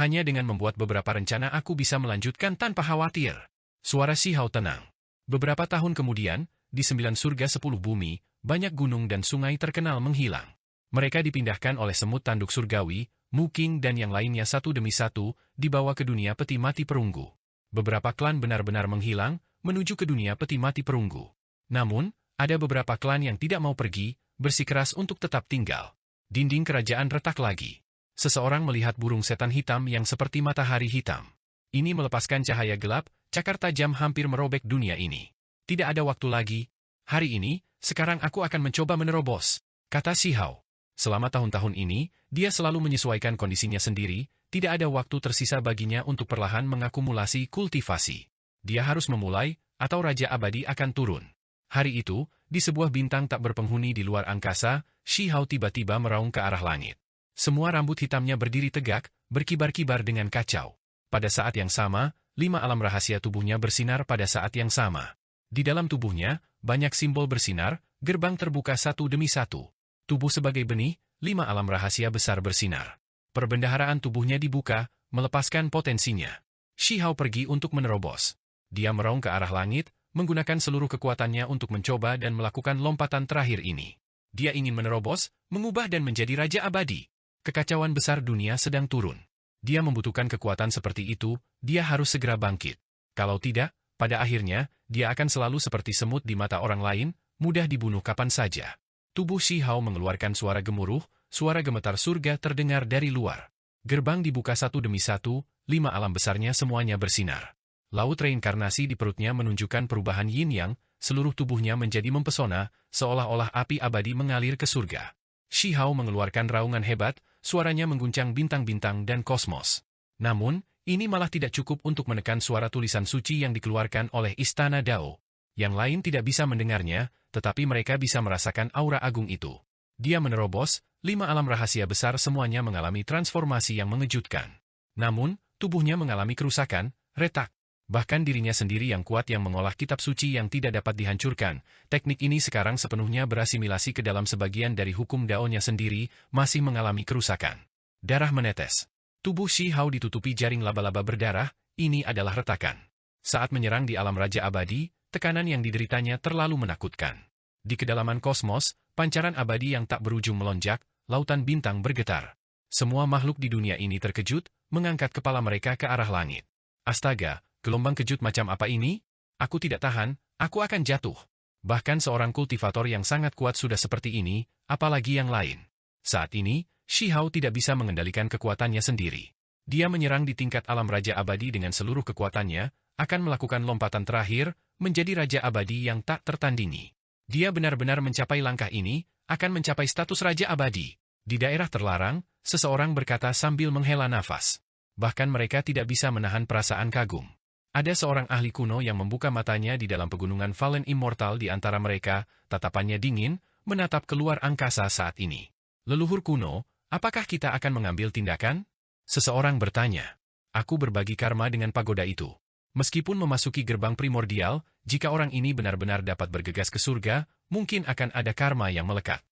Hanya dengan membuat beberapa rencana aku bisa melanjutkan tanpa khawatir. Suara Shihao tenang. Beberapa tahun kemudian, di 9 surga 10 bumi, banyak gunung dan sungai terkenal menghilang. Mereka dipindahkan oleh semut tanduk surgawi, Mu King dan yang lainnya satu demi satu dibawa ke dunia peti mati perunggu. Beberapa klan benar-benar menghilang, menuju ke dunia peti mati perunggu. Namun, ada beberapa klan yang tidak mau pergi, bersikeras untuk tetap tinggal. Dinding kerajaan retak lagi. Seseorang melihat burung setan hitam yang seperti matahari hitam. Ini melepaskan cahaya gelap, cakar tajam hampir merobek dunia ini. Tidak ada waktu lagi. Hari ini, sekarang aku akan mencoba menerobos, kata Shi Hao. Selama tahun-tahun ini, dia selalu menyesuaikan kondisinya sendiri, tidak ada waktu tersisa baginya untuk perlahan mengakumulasi kultivasi. Dia harus memulai, atau Raja Abadi akan turun. Hari itu, di sebuah bintang tak berpenghuni di luar angkasa, Shi Hao tiba-tiba meraung ke arah langit. Semua rambut hitamnya berdiri tegak, berkibar-kibar dengan kacau. Pada saat yang sama, 5 alam rahasia tubuhnya bersinar pada saat yang sama. Di dalam tubuhnya, banyak simbol bersinar, gerbang terbuka satu demi satu. Tubuh sebagai benih, 5 alam rahasia besar bersinar. Perbendaharaan tubuhnya dibuka, melepaskan potensinya. Shi Hao pergi untuk menerobos. Dia meraung ke arah langit, menggunakan seluruh kekuatannya untuk mencoba dan melakukan lompatan terakhir ini. Dia ingin menerobos, mengubah dan menjadi Raja Abadi. Kekacauan besar dunia sedang turun. Dia membutuhkan kekuatan seperti itu, dia harus segera bangkit. Kalau tidak, pada akhirnya, dia akan selalu seperti semut di mata orang lain, mudah dibunuh kapan saja. Tubuh Shi Hao mengeluarkan suara gemuruh, suara gemetar surga terdengar dari luar. Gerbang dibuka satu demi satu, 5 alam besarnya semuanya bersinar. Laut reinkarnasi di perutnya menunjukkan perubahan yin-yang, seluruh tubuhnya menjadi mempesona, seolah-olah api abadi mengalir ke surga. Shi Hao mengeluarkan raungan hebat, suaranya mengguncang bintang-bintang dan kosmos. Namun, ini malah tidak cukup untuk menekan suara tulisan suci yang dikeluarkan oleh Istana Dao. Yang lain tidak bisa mendengarnya, tetapi mereka bisa merasakan aura agung itu. Dia menerobos, 5 alam rahasia besar semuanya mengalami transformasi yang mengejutkan. Namun, tubuhnya mengalami kerusakan, retak. Bahkan dirinya sendiri yang kuat yang mengolah kitab suci yang tidak dapat dihancurkan, teknik ini sekarang sepenuhnya berasimilasi ke dalam sebagian dari hukum Dao-nya sendiri, masih mengalami kerusakan. Darah menetes. Tubuh Shi Hao ditutupi jaring laba-laba berdarah, ini adalah retakan. Saat menyerang di alam Raja Abadi, tekanan yang dideritanya terlalu menakutkan. Di kedalaman kosmos, pancaran abadi yang tak berujung melonjak, lautan bintang bergetar. Semua makhluk di dunia ini terkejut, mengangkat kepala mereka ke arah langit. Astaga, gelombang kejut macam apa ini? Aku tidak tahan, aku akan jatuh. Bahkan seorang kultivator yang sangat kuat sudah seperti ini, apalagi yang lain. Saat ini, Shi Hao tidak bisa mengendalikan kekuatannya sendiri. Dia menyerang di tingkat alam Raja Abadi dengan seluruh kekuatannya, akan melakukan lompatan terakhir, menjadi Raja Abadi yang tak tertandingi. Dia benar-benar mencapai langkah ini, akan mencapai status Raja Abadi. Di daerah terlarang, seseorang berkata sambil menghela nafas. Bahkan mereka tidak bisa menahan perasaan kagum. Ada seorang ahli kuno yang membuka matanya di dalam pegunungan Fallen Immortal di antara mereka, tatapannya dingin, menatap keluar angkasa saat ini. Leluhur kuno, apakah kita akan mengambil tindakan? Seseorang bertanya. Aku berbagi karma dengan pagoda itu. Meskipun memasuki gerbang primordial, jika orang ini benar-benar dapat bergegas ke surga, mungkin akan ada karma yang melekat.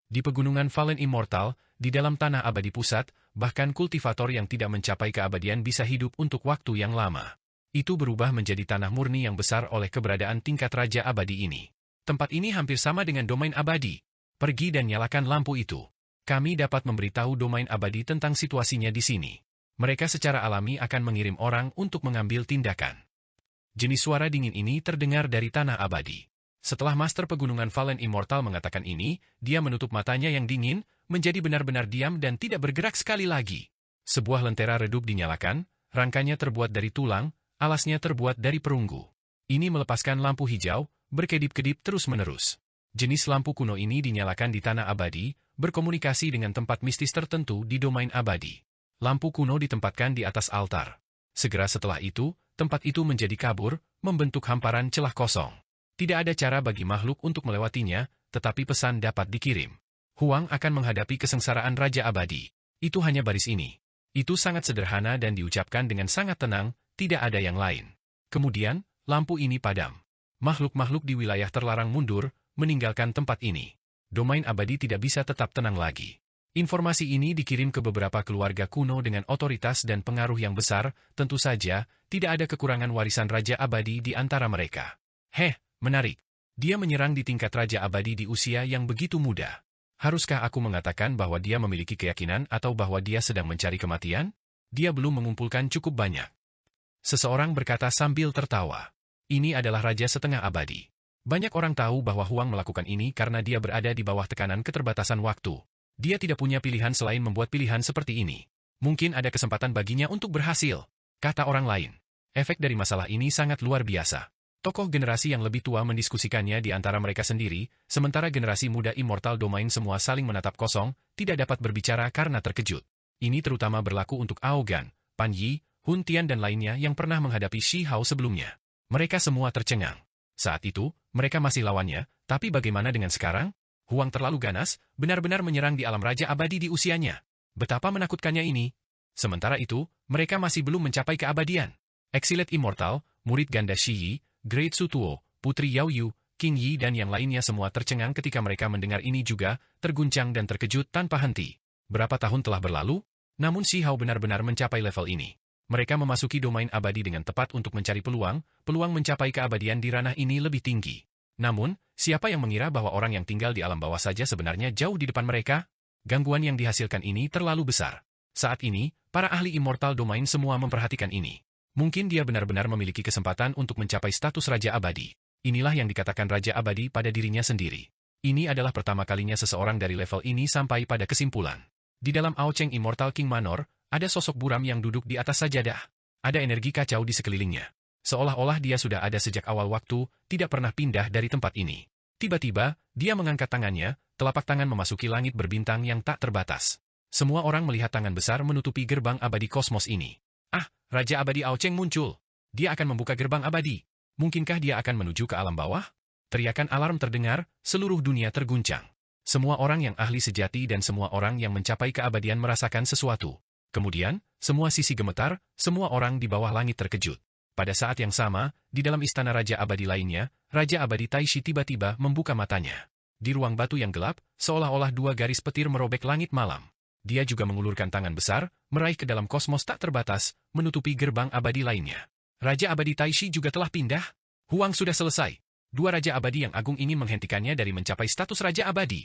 Di pegunungan Fallen Immortal, di dalam tanah abadi pusat, bahkan kultivator yang tidak mencapai keabadian bisa hidup untuk waktu yang lama. Itu berubah menjadi tanah murni yang besar oleh keberadaan tingkat Raja Abadi ini. Tempat ini hampir sama dengan domain abadi. Pergi dan nyalakan lampu itu. Kami dapat memberitahu domain abadi tentang situasinya di sini. Mereka secara alami akan mengirim orang untuk mengambil tindakan. Jenis suara dingin ini terdengar dari tanah abadi. Setelah Master Pegunungan Fallen Immortal mengatakan ini, dia menutup matanya yang dingin, menjadi benar-benar diam dan tidak bergerak sekali lagi. Sebuah lentera redup dinyalakan, rangkanya terbuat dari tulang, alasnya terbuat dari perunggu. Ini melepaskan lampu hijau, berkedip-kedip terus-menerus. Jenis lampu kuno ini dinyalakan di tanah abadi, berkomunikasi dengan tempat mistis tertentu di domain abadi. Lampu kuno ditempatkan di atas altar. Segera setelah itu, tempat itu menjadi kabur, membentuk hamparan celah kosong. Tidak ada cara bagi makhluk untuk melewatinya, tetapi pesan dapat dikirim. Huang akan menghadapi kesengsaraan Raja Abadi. Itu hanya baris ini. Itu sangat sederhana dan diucapkan dengan sangat tenang, tidak ada yang lain. Kemudian, lampu ini padam. Makhluk-makhluk di wilayah terlarang mundur, meninggalkan tempat ini. Domain abadi tidak bisa tetap tenang lagi. Informasi ini dikirim ke beberapa keluarga kuno dengan otoritas dan pengaruh yang besar, tentu saja, tidak ada kekurangan warisan Raja Abadi di antara mereka. Menarik. Dia menyerang di tingkat Raja Abadi di usia yang begitu muda. Haruskah aku mengatakan bahwa dia memiliki keyakinan atau bahwa dia sedang mencari kematian? Dia belum mengumpulkan cukup banyak. Seseorang berkata sambil tertawa. Ini adalah raja setengah abadi. Banyak orang tahu bahwa Huang melakukan ini karena dia berada di bawah tekanan keterbatasan waktu. Dia tidak punya pilihan selain membuat pilihan seperti ini. Mungkin ada kesempatan baginya untuk berhasil, kata orang lain. Efek dari masalah ini sangat luar biasa. Tokoh generasi yang lebih tua mendiskusikannya di antara mereka sendiri, sementara generasi muda Immortal Domain semua saling menatap kosong, tidak dapat berbicara karena terkejut. Ini terutama berlaku untuk Aogan, Pan Yi, Hun Tian dan lainnya yang pernah menghadapi Shi Hao sebelumnya. Mereka semua tercengang. Saat itu, mereka masih lawannya, tapi bagaimana dengan sekarang? Huang terlalu ganas, benar-benar menyerang di alam raja abadi di usianya. Betapa menakutkannya ini. Sementara itu, mereka masih belum mencapai keabadian. Exiled Immortal, murid ganda Shi Yi, Great Sutuo, Putri Yao Yu, King Yi dan yang lainnya semua tercengang ketika mereka mendengar ini juga, terguncang dan terkejut tanpa henti. Berapa tahun telah berlalu? Namun Shi Hao benar-benar mencapai level ini. Mereka memasuki domain abadi dengan tepat untuk mencari peluang mencapai keabadian di ranah ini lebih tinggi. Namun, siapa yang mengira bahwa orang yang tinggal di alam bawah saja sebenarnya jauh di depan mereka? Gangguan yang dihasilkan ini terlalu besar. Saat ini, para ahli Immortal Domain semua memperhatikan ini. Mungkin dia benar-benar memiliki kesempatan untuk mencapai status Raja Abadi. Inilah yang dikatakan Raja Abadi pada dirinya sendiri. Ini adalah pertama kalinya seseorang dari level ini sampai pada kesimpulan. Di dalam Aocheng Immortal King Manor, ada sosok buram yang duduk di atas sajadah. Ada energi kacau di sekelilingnya. Seolah-olah dia sudah ada sejak awal waktu, tidak pernah pindah dari tempat ini. Tiba-tiba, dia mengangkat tangannya, telapak tangan memasuki langit berbintang yang tak terbatas. Semua orang melihat tangan besar menutupi gerbang abadi kosmos ini. Ah, Raja Abadi Aocheng muncul. Dia akan membuka gerbang abadi. Mungkinkah dia akan menuju ke alam bawah? Teriakan alarm terdengar, seluruh dunia terguncang. Semua orang yang ahli sejati dan semua orang yang mencapai keabadian merasakan sesuatu. Kemudian, semua sisi gemetar, semua orang di bawah langit terkejut. Pada saat yang sama, di dalam istana Raja Abadi lainnya, Raja Abadi Taishi tiba-tiba membuka matanya. Di ruang batu yang gelap, seolah-olah dua garis petir merobek langit malam. Dia juga mengulurkan tangan besar, meraih ke dalam kosmos tak terbatas, menutupi gerbang abadi lainnya. Raja Abadi Taishi juga telah pindah. Huang sudah selesai. Dua Raja Abadi yang agung ini menghentikannya dari mencapai status Raja Abadi.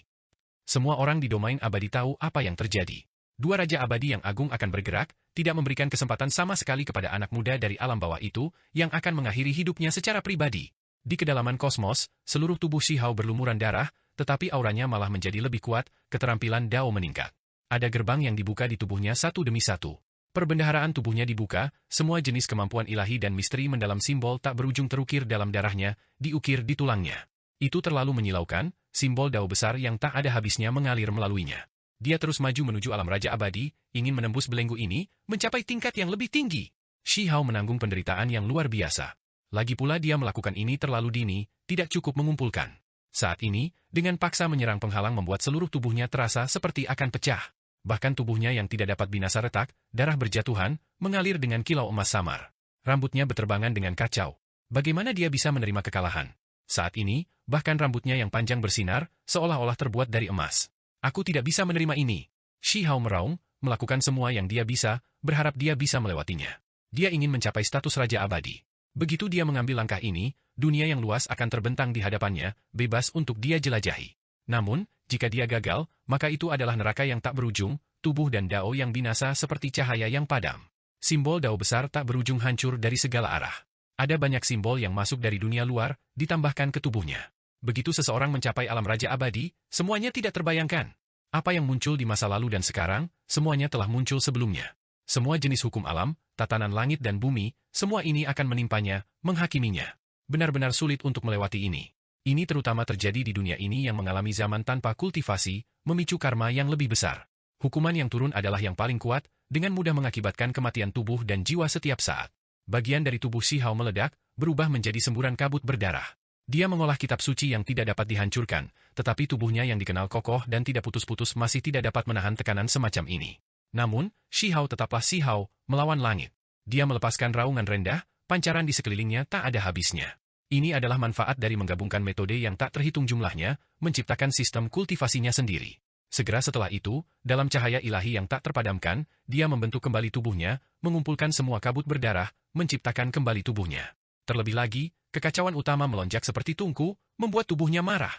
Semua orang di domain abadi tahu apa yang terjadi. Dua Raja Abadi yang agung akan bergerak, tidak memberikan kesempatan sama sekali kepada anak muda dari alam bawah itu, yang akan mengakhiri hidupnya secara pribadi. Di kedalaman kosmos, seluruh tubuh Shi Hao berlumuran darah, tetapi auranya malah menjadi lebih kuat, keterampilan Dao meningkat. Ada gerbang yang dibuka di tubuhnya satu demi satu. Perbendaharaan tubuhnya dibuka, semua jenis kemampuan ilahi dan misteri mendalam simbol tak berujung terukir dalam darahnya, diukir di tulangnya. Itu terlalu menyilaukan, simbol Dao besar yang tak ada habisnya mengalir melaluinya. Dia terus maju menuju alam Raja Abadi, ingin menembus belenggu ini, mencapai tingkat yang lebih tinggi. Shi Hao menanggung penderitaan yang luar biasa. Lagi pula dia melakukan ini terlalu dini, tidak cukup mengumpulkan. Saat ini, dengan paksa menyerang penghalang membuat seluruh tubuhnya terasa seperti akan pecah. Bahkan tubuhnya yang tidak dapat binasa retak, darah berjatuhan, mengalir dengan kilau emas samar. Rambutnya beterbangan dengan kacau. Bagaimana dia bisa menerima kekalahan? Saat ini, bahkan rambutnya yang panjang bersinar, seolah-olah terbuat dari emas. Aku tidak bisa menerima ini. Shi Hao meraung, melakukan semua yang dia bisa, berharap dia bisa melewatinya. Dia ingin mencapai status Raja Abadi. Begitu dia mengambil langkah ini, dunia yang luas akan terbentang di hadapannya, bebas untuk dia jelajahi. Namun, jika dia gagal, maka itu adalah neraka yang tak berujung, tubuh dan Dao yang binasa seperti cahaya yang padam. Simbol Dao besar tak berujung hancur dari segala arah. Ada banyak simbol yang masuk dari dunia luar, ditambahkan ke tubuhnya. Begitu seseorang mencapai alam Raja Abadi, semuanya tidak terbayangkan. Apa yang muncul di masa lalu dan sekarang, semuanya telah muncul sebelumnya. Semua jenis hukum alam, tatanan langit dan bumi, semua ini akan menimpanya, menghakiminya. Benar-benar sulit untuk melewati ini. Ini terutama terjadi di dunia ini yang mengalami zaman tanpa kultivasi, memicu karma yang lebih besar. Hukuman yang turun adalah yang paling kuat, dengan mudah mengakibatkan kematian tubuh dan jiwa setiap saat. Bagian dari tubuh Shi Hao meledak, berubah menjadi semburan kabut berdarah. Dia mengolah kitab suci yang tidak dapat dihancurkan, tetapi tubuhnya yang dikenal kokoh dan tidak putus-putus masih tidak dapat menahan tekanan semacam ini. Namun, Shi Hao tetaplah Shi Hao, melawan langit. Dia melepaskan raungan rendah, pancaran di sekelilingnya tak ada habisnya. Ini adalah manfaat dari menggabungkan metode yang tak terhitung jumlahnya, menciptakan sistem kultivasinya sendiri. Segera setelah itu, dalam cahaya ilahi yang tak terpadamkan, dia membentuk kembali tubuhnya, mengumpulkan semua kabut berdarah, menciptakan kembali tubuhnya. Terlebih lagi, kekacauan utama melonjak seperti tungku, membuat tubuhnya marah.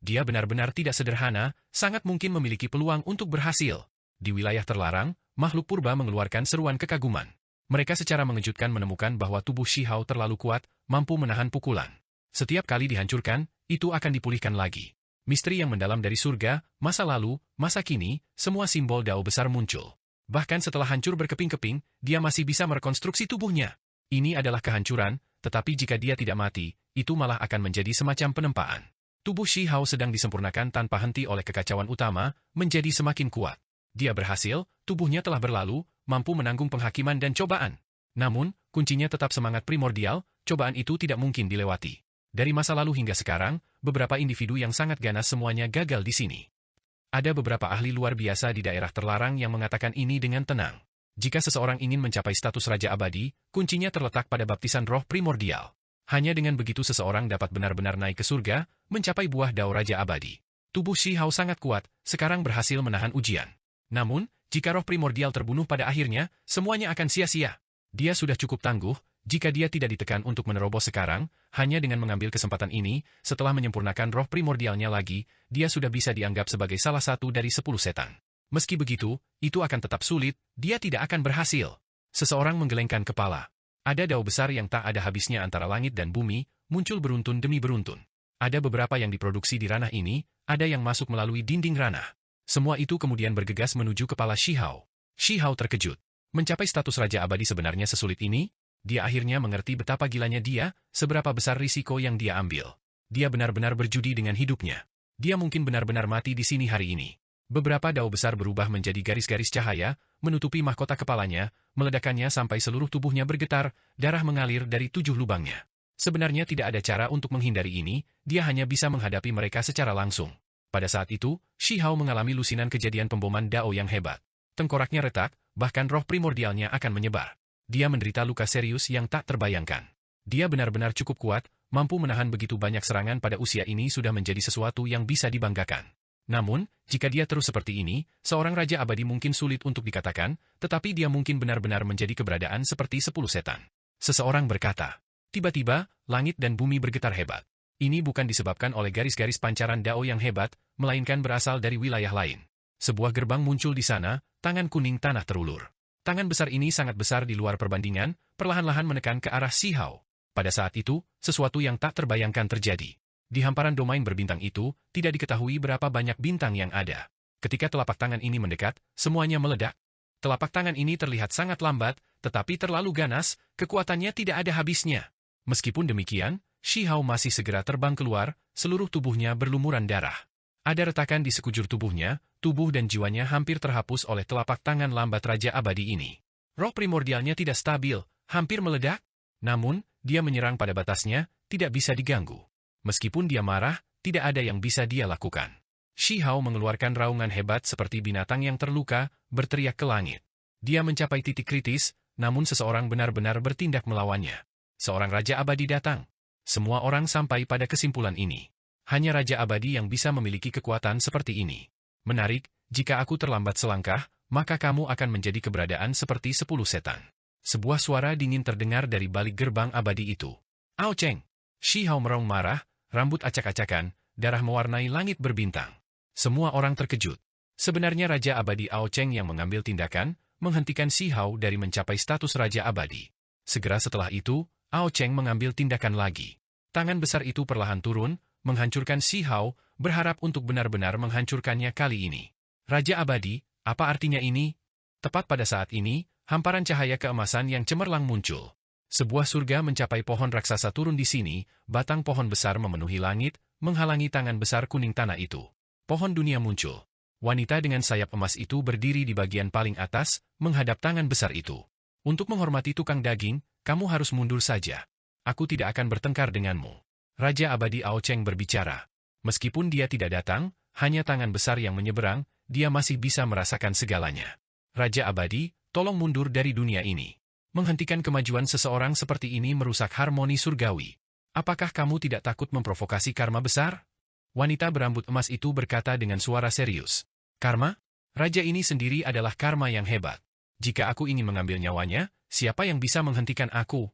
Dia benar-benar tidak sederhana, sangat mungkin memiliki peluang untuk berhasil. Di wilayah terlarang, makhluk purba mengeluarkan seruan kekaguman. Mereka secara mengejutkan menemukan bahwa tubuh Shihao terlalu kuat, mampu menahan pukulan. Setiap kali dihancurkan, itu akan dipulihkan lagi. Misteri yang mendalam dari surga, masa lalu, masa kini, semua simbol Dao besar muncul. Bahkan setelah hancur berkeping-keping, dia masih bisa merekonstruksi tubuhnya. Ini adalah kehancuran, tetapi jika dia tidak mati, itu malah akan menjadi semacam penempaan. Tubuh Shihao sedang disempurnakan tanpa henti oleh kekacauan utama, menjadi semakin kuat. Dia berhasil, tubuhnya telah berlalu, mampu menanggung penghakiman dan cobaan. Namun, kuncinya tetap semangat primordial, cobaan itu tidak mungkin dilewati. Dari masa lalu hingga sekarang, beberapa individu yang sangat ganas semuanya gagal di sini. Ada beberapa ahli luar biasa di daerah terlarang yang mengatakan ini dengan tenang. Jika seseorang ingin mencapai status Raja Abadi, kuncinya terletak pada baptisan roh primordial. Hanya dengan begitu seseorang dapat benar-benar naik ke surga, mencapai buah Dao Raja Abadi. Tubuh Shihao sangat kuat, sekarang berhasil menahan ujian. Namun, jika roh primordial terbunuh pada akhirnya, semuanya akan sia-sia. Dia sudah cukup tangguh, jika dia tidak ditekan untuk menerobos sekarang, hanya dengan mengambil kesempatan ini, setelah menyempurnakan roh primordialnya lagi, dia sudah bisa dianggap sebagai salah satu dari 10 setan. Meski begitu, itu akan tetap sulit, dia tidak akan berhasil. Seseorang menggelengkan kepala. Ada dao besar yang tak ada habisnya antara langit dan bumi, muncul beruntun demi beruntun. Ada beberapa yang diproduksi di ranah ini, ada yang masuk melalui dinding ranah. Semua itu kemudian bergegas menuju kepala Shihao. Shihao terkejut. Mencapai status Raja Abadi sebenarnya sesulit ini? Dia akhirnya mengerti betapa gilanya dia, seberapa besar risiko yang dia ambil. Dia benar-benar berjudi dengan hidupnya. Dia mungkin benar-benar mati di sini hari ini. Beberapa dao besar berubah menjadi garis-garis cahaya, menutupi mahkota kepalanya, meledakannya sampai seluruh tubuhnya bergetar, darah mengalir dari 7 lubangnya. Sebenarnya tidak ada cara untuk menghindari ini, dia hanya bisa menghadapi mereka secara langsung. Pada saat itu, Shihao mengalami lusinan kejadian pemboman dao yang hebat. Tengkoraknya retak, bahkan roh primordialnya akan menyebar. Dia menderita luka serius yang tak terbayangkan. Dia benar-benar cukup kuat, mampu menahan begitu banyak serangan pada usia ini sudah menjadi sesuatu yang bisa dibanggakan. Namun, jika dia terus seperti ini, seorang Raja Abadi mungkin sulit untuk dikatakan, tetapi dia mungkin benar-benar menjadi keberadaan seperti 10 setan. Seseorang berkata, tiba-tiba, langit dan bumi bergetar hebat. Ini bukan disebabkan oleh garis-garis pancaran dao yang hebat, melainkan berasal dari wilayah lain. Sebuah gerbang muncul di sana, tangan kuning tanah terulur. Tangan besar ini sangat besar di luar perbandingan, perlahan-lahan menekan ke arah Shihao. Pada saat itu, sesuatu yang tak terbayangkan terjadi. Di hamparan domain berbintang itu, tidak diketahui berapa banyak bintang yang ada. Ketika telapak tangan ini mendekat, semuanya meledak. Telapak tangan ini terlihat sangat lambat, tetapi terlalu ganas, kekuatannya tidak ada habisnya. Meskipun demikian, Shihao masih segera terbang keluar, seluruh tubuhnya berlumuran darah. Ada retakan di sekujur tubuhnya, tubuh dan jiwanya hampir terhapus oleh telapak tangan lambat Raja Abadi ini. Roh primordialnya tidak stabil, hampir meledak. Namun, dia menyerang pada batasnya, tidak bisa diganggu. Meskipun dia marah, tidak ada yang bisa dia lakukan. Shihao mengeluarkan raungan hebat seperti binatang yang terluka, berteriak ke langit. Dia mencapai titik kritis, namun seseorang benar-benar bertindak melawannya. Seorang Raja Abadi datang. Semua orang sampai pada kesimpulan ini. Hanya Raja Abadi yang bisa memiliki kekuatan seperti ini. Menarik, jika aku terlambat selangkah, maka kamu akan menjadi keberadaan seperti 10 setan. Sebuah suara dingin terdengar dari balik gerbang abadi itu. Ao Cheng! Shihao meraung marah, rambut acak-acakan, darah mewarnai langit berbintang. Semua orang terkejut. Sebenarnya Raja Abadi Ao Cheng yang mengambil tindakan, menghentikan Shihao dari mencapai status Raja Abadi. Segera setelah itu, Ao Cheng mengambil tindakan lagi. Tangan besar itu perlahan turun, menghancurkan Shihao, berharap untuk benar-benar menghancurkannya kali ini. Raja Abadi, apa artinya ini? Tepat pada saat ini, hamparan cahaya keemasan yang cemerlang muncul. Sebuah surga mencapai pohon raksasa turun di sini, batang pohon besar memenuhi langit, menghalangi tangan besar kuning tanah itu. Pohon dunia muncul. Wanita dengan sayap emas itu berdiri di bagian paling atas, menghadap tangan besar itu. Untuk menghormati tukang daging, kamu harus mundur saja. Aku tidak akan bertengkar denganmu. Raja Abadi Ao Cheng berbicara. Meskipun dia tidak datang, hanya tangan besar yang menyeberang, dia masih bisa merasakan segalanya. Raja Abadi, tolong mundur dari dunia ini. Menghentikan kemajuan seseorang seperti ini merusak harmoni surgawi. Apakah kamu tidak takut memprovokasi karma besar? Wanita berambut emas itu berkata dengan suara serius. Karma? Raja ini sendiri adalah karma yang hebat. Jika aku ingin mengambil nyawanya, siapa yang bisa menghentikan aku?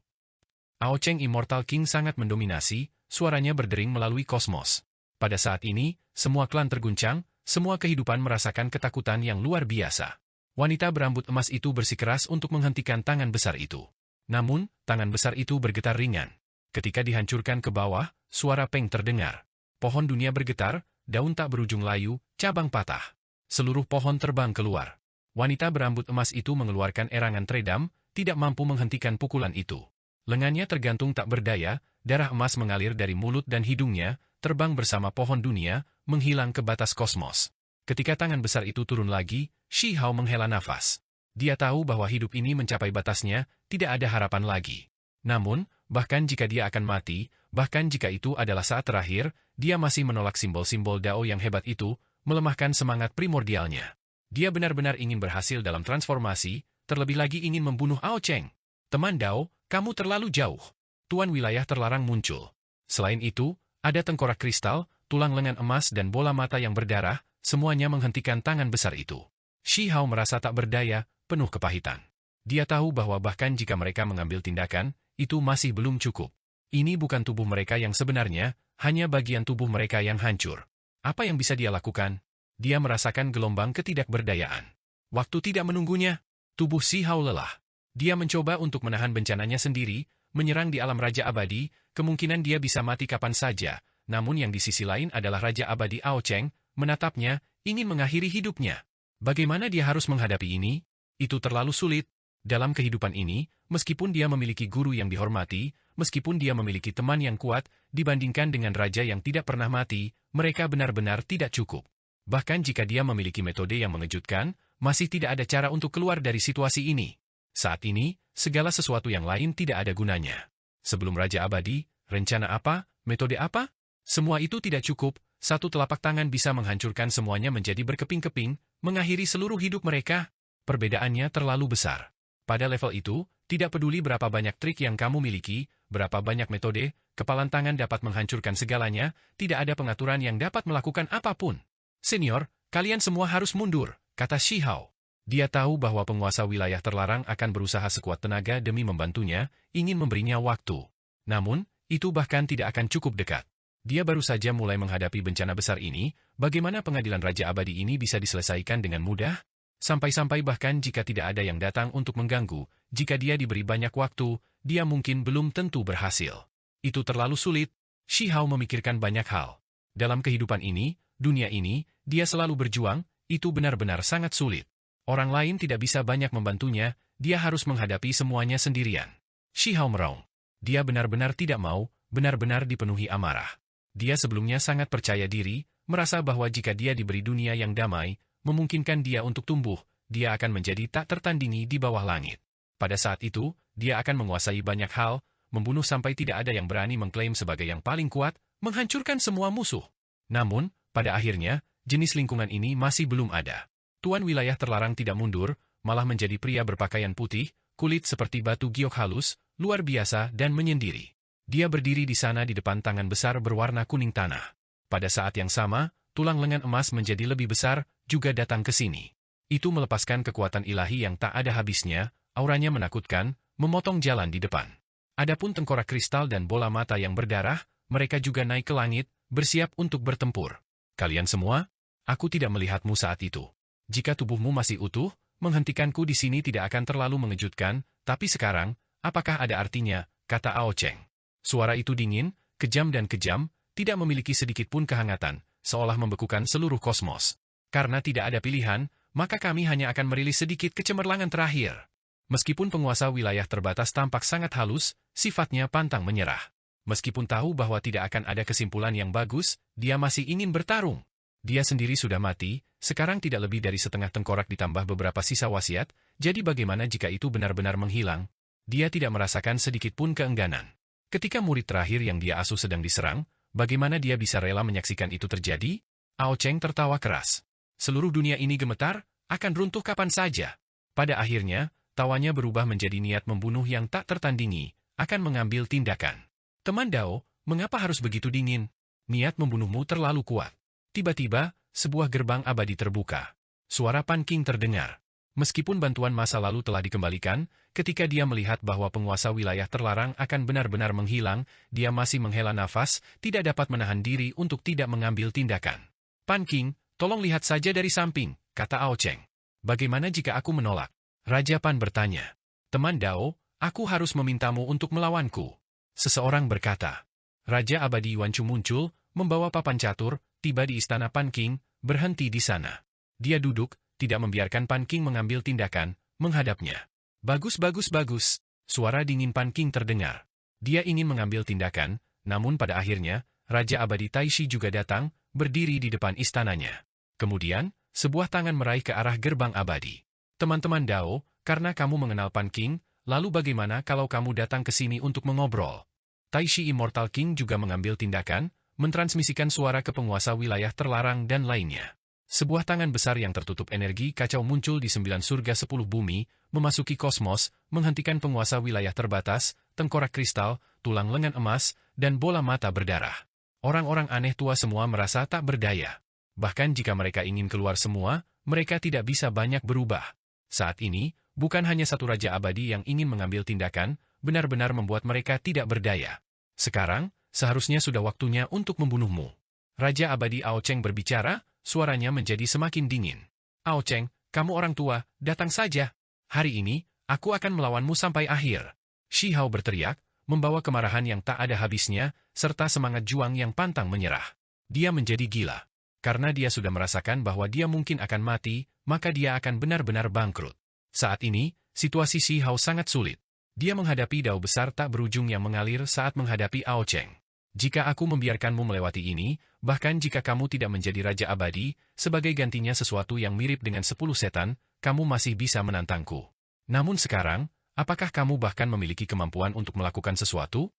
Ao Cheng Immortal King sangat mendominasi, suaranya berdering melalui kosmos. Pada saat ini, semua klan terguncang, semua kehidupan merasakan ketakutan yang luar biasa. Wanita berambut emas itu bersikeras untuk menghentikan tangan besar itu. Namun, tangan besar itu bergetar ringan. Ketika dihancurkan ke bawah, suara peng terdengar. Pohon dunia bergetar, daun tak berujung layu, cabang patah. Seluruh pohon terbang keluar. Wanita berambut emas itu mengeluarkan erangan teredam, tidak mampu menghentikan pukulan itu. Lengannya tergantung tak berdaya, darah emas mengalir dari mulut dan hidungnya, terbang bersama pohon dunia, menghilang ke batas kosmos. Ketika tangan besar itu turun lagi, Shi Hao menghela nafas. Dia tahu bahwa hidup ini mencapai batasnya, tidak ada harapan lagi. Namun, bahkan jika dia akan mati, bahkan jika itu adalah saat terakhir, dia masih menolak simbol-simbol Dao yang hebat itu, melemahkan semangat primordialnya. Dia benar-benar ingin berhasil dalam transformasi, terlebih lagi ingin membunuh Ao Cheng. Teman Dao, kamu terlalu jauh. Tuan wilayah terlarang muncul. Selain itu, ada tengkorak kristal, tulang lengan emas dan bola mata yang berdarah, semuanya menghentikan tangan besar itu. Shi Hao merasa tak berdaya, penuh kepahitan. Dia tahu bahwa bahkan jika mereka mengambil tindakan, itu masih belum cukup. Ini bukan tubuh mereka yang sebenarnya, hanya bagian tubuh mereka yang hancur. Apa yang bisa dia lakukan? Dia merasakan gelombang ketidakberdayaan. Waktu tidak menunggunya, tubuh Shi Hao lelah. Dia mencoba untuk menahan bencananya sendiri, menyerang di alam Raja Abadi, kemungkinan dia bisa mati kapan saja, namun yang di sisi lain adalah Raja Abadi Ao Cheng, menatapnya, ingin mengakhiri hidupnya. Bagaimana dia harus menghadapi ini? Itu terlalu sulit. Dalam kehidupan ini, meskipun dia memiliki guru yang dihormati, meskipun dia memiliki teman yang kuat, dibandingkan dengan raja yang tidak pernah mati, mereka benar-benar tidak cukup. Bahkan jika dia memiliki metode yang mengejutkan, masih tidak ada cara untuk keluar dari situasi ini. Saat ini, segala sesuatu yang lain tidak ada gunanya. Sebelum Raja Abadi, rencana apa, metode apa? Semua itu tidak cukup, satu telapak tangan bisa menghancurkan semuanya menjadi berkeping-keping, mengakhiri seluruh hidup mereka. Perbedaannya terlalu besar. Pada level itu, tidak peduli berapa banyak trik yang kamu miliki, berapa banyak metode, kepalan tangan dapat menghancurkan segalanya, tidak ada pengaturan yang dapat melakukan apapun. Senior, kalian semua harus mundur, kata Shi Hao. Dia tahu bahwa penguasa wilayah terlarang akan berusaha sekuat tenaga demi membantunya, ingin memberinya waktu. Namun, itu bahkan tidak akan cukup dekat. Dia baru saja mulai menghadapi bencana besar ini, bagaimana pengadilan Raja Abadi ini bisa diselesaikan dengan mudah? Sampai-sampai bahkan jika tidak ada yang datang untuk mengganggu, jika dia diberi banyak waktu, dia mungkin belum tentu berhasil. Itu terlalu sulit. Shi Hao memikirkan banyak hal. Dalam kehidupan ini, dunia ini, dia selalu berjuang, itu benar-benar sangat sulit. Orang lain tidak bisa banyak membantunya, dia harus menghadapi semuanya sendirian. Shi Hao meraung. Dia benar-benar tidak mau, benar-benar dipenuhi amarah. Dia sebelumnya sangat percaya diri, merasa bahwa jika dia diberi dunia yang damai, memungkinkan dia untuk tumbuh, dia akan menjadi tak tertandingi di bawah langit. Pada saat itu, dia akan menguasai banyak hal, membunuh sampai tidak ada yang berani mengklaim sebagai yang paling kuat, menghancurkan semua musuh. Namun, pada akhirnya, jenis lingkungan ini masih belum ada. Tuan wilayah terlarang tidak mundur, malah menjadi pria berpakaian putih, kulit seperti batu giok halus, luar biasa dan menyendiri. Dia berdiri di sana di depan tangan besar berwarna kuning tanah. Pada saat yang sama, tulang lengan emas menjadi lebih besar, juga datang ke sini. Itu melepaskan kekuatan ilahi yang tak ada habisnya, auranya menakutkan, memotong jalan di depan. Adapun tengkorak kristal dan bola mata yang berdarah, mereka juga naik ke langit, bersiap untuk bertempur. Kalian semua, aku tidak melihatmu saat itu. Jika tubuhmu masih utuh, menghentikanku di sini tidak akan terlalu mengejutkan, tapi sekarang, apakah ada artinya, kata Ao Cheng. Suara itu dingin, kejam dan kejam, tidak memiliki sedikit pun kehangatan, seolah membekukan seluruh kosmos. Karena tidak ada pilihan, maka kami hanya akan merilis sedikit kecemerlangan terakhir. Meskipun penguasa wilayah terbatas tampak sangat halus, sifatnya pantang menyerah. Meskipun tahu bahwa tidak akan ada kesimpulan yang bagus, dia masih ingin bertarung. Dia sendiri sudah mati, sekarang tidak lebih dari setengah tengkorak ditambah beberapa sisa wasiat, jadi bagaimana jika itu benar-benar menghilang? Dia tidak merasakan sedikit pun keengganan. Ketika murid terakhir yang dia asuh sedang diserang, bagaimana dia bisa rela menyaksikan itu terjadi? Ao Cheng tertawa keras. Seluruh dunia ini gemetar, akan runtuh kapan saja. Pada akhirnya, tawanya berubah menjadi niat membunuh yang tak tertandingi, akan mengambil tindakan. Teman Dao, mengapa harus begitu dingin? Niat membunuhmu terlalu kuat. Tiba-tiba, sebuah gerbang abadi terbuka. Suara Pan King terdengar. Meskipun bantuan masa lalu telah dikembalikan, ketika dia melihat bahwa penguasa wilayah terlarang akan benar-benar menghilang, dia masih menghela nafas, tidak dapat menahan diri untuk tidak mengambil tindakan. Pan King, tolong lihat saja dari samping, kata Ao Cheng. Bagaimana jika aku menolak? Raja Pan bertanya. Teman Dao, aku harus memintamu untuk melawanku. Seseorang berkata. Raja Abadi Yuan Chu muncul, membawa papan catur, tiba di istana Pan King, berhenti di sana. Dia duduk, tidak membiarkan Pan King mengambil tindakan, menghadapnya. Bagus, bagus, bagus. Suara dingin Pan King terdengar. Dia ingin mengambil tindakan, namun pada akhirnya, Raja Abadi Taishi juga datang, berdiri di depan istananya. Kemudian, sebuah tangan meraih ke arah gerbang abadi. Teman-teman Dao, karena kamu mengenal Pan King, lalu bagaimana kalau kamu datang ke sini untuk mengobrol? Taishi Immortal King juga mengambil tindakan, mentransmisikan suara ke penguasa wilayah terlarang dan lainnya. Sebuah tangan besar yang tertutup energi kacau muncul di 9 surga 10 bumi, memasuki kosmos, menghentikan penguasa wilayah terbatas, tengkorak kristal, tulang lengan emas, dan bola mata berdarah. Orang-orang aneh tua semua merasa tak berdaya. Bahkan jika mereka ingin keluar semua, mereka tidak bisa banyak berubah. Saat ini, bukan hanya satu Raja Abadi yang ingin mengambil tindakan, benar-benar membuat mereka tidak berdaya. Sekarang, seharusnya sudah waktunya untuk membunuhmu. Raja Abadi Ao Cheng berbicara, suaranya menjadi semakin dingin. Ao Cheng, kamu orang tua, datang saja. Hari ini, aku akan melawanmu sampai akhir. Shi Hao berteriak, membawa kemarahan yang tak ada habisnya, serta semangat juang yang pantang menyerah. Dia menjadi gila. Karena dia sudah merasakan bahwa dia mungkin akan mati, maka dia akan benar-benar bangkrut. Saat ini, situasi Shi Hao sangat sulit. Dia menghadapi dao besar tak berujung yang mengalir saat menghadapi Ao Cheng. Jika aku membiarkanmu melewati ini, bahkan jika kamu tidak menjadi Raja Abadi, sebagai gantinya sesuatu yang mirip dengan 10 setan, kamu masih bisa menantangku. Namun sekarang, apakah kamu bahkan memiliki kemampuan untuk melakukan sesuatu?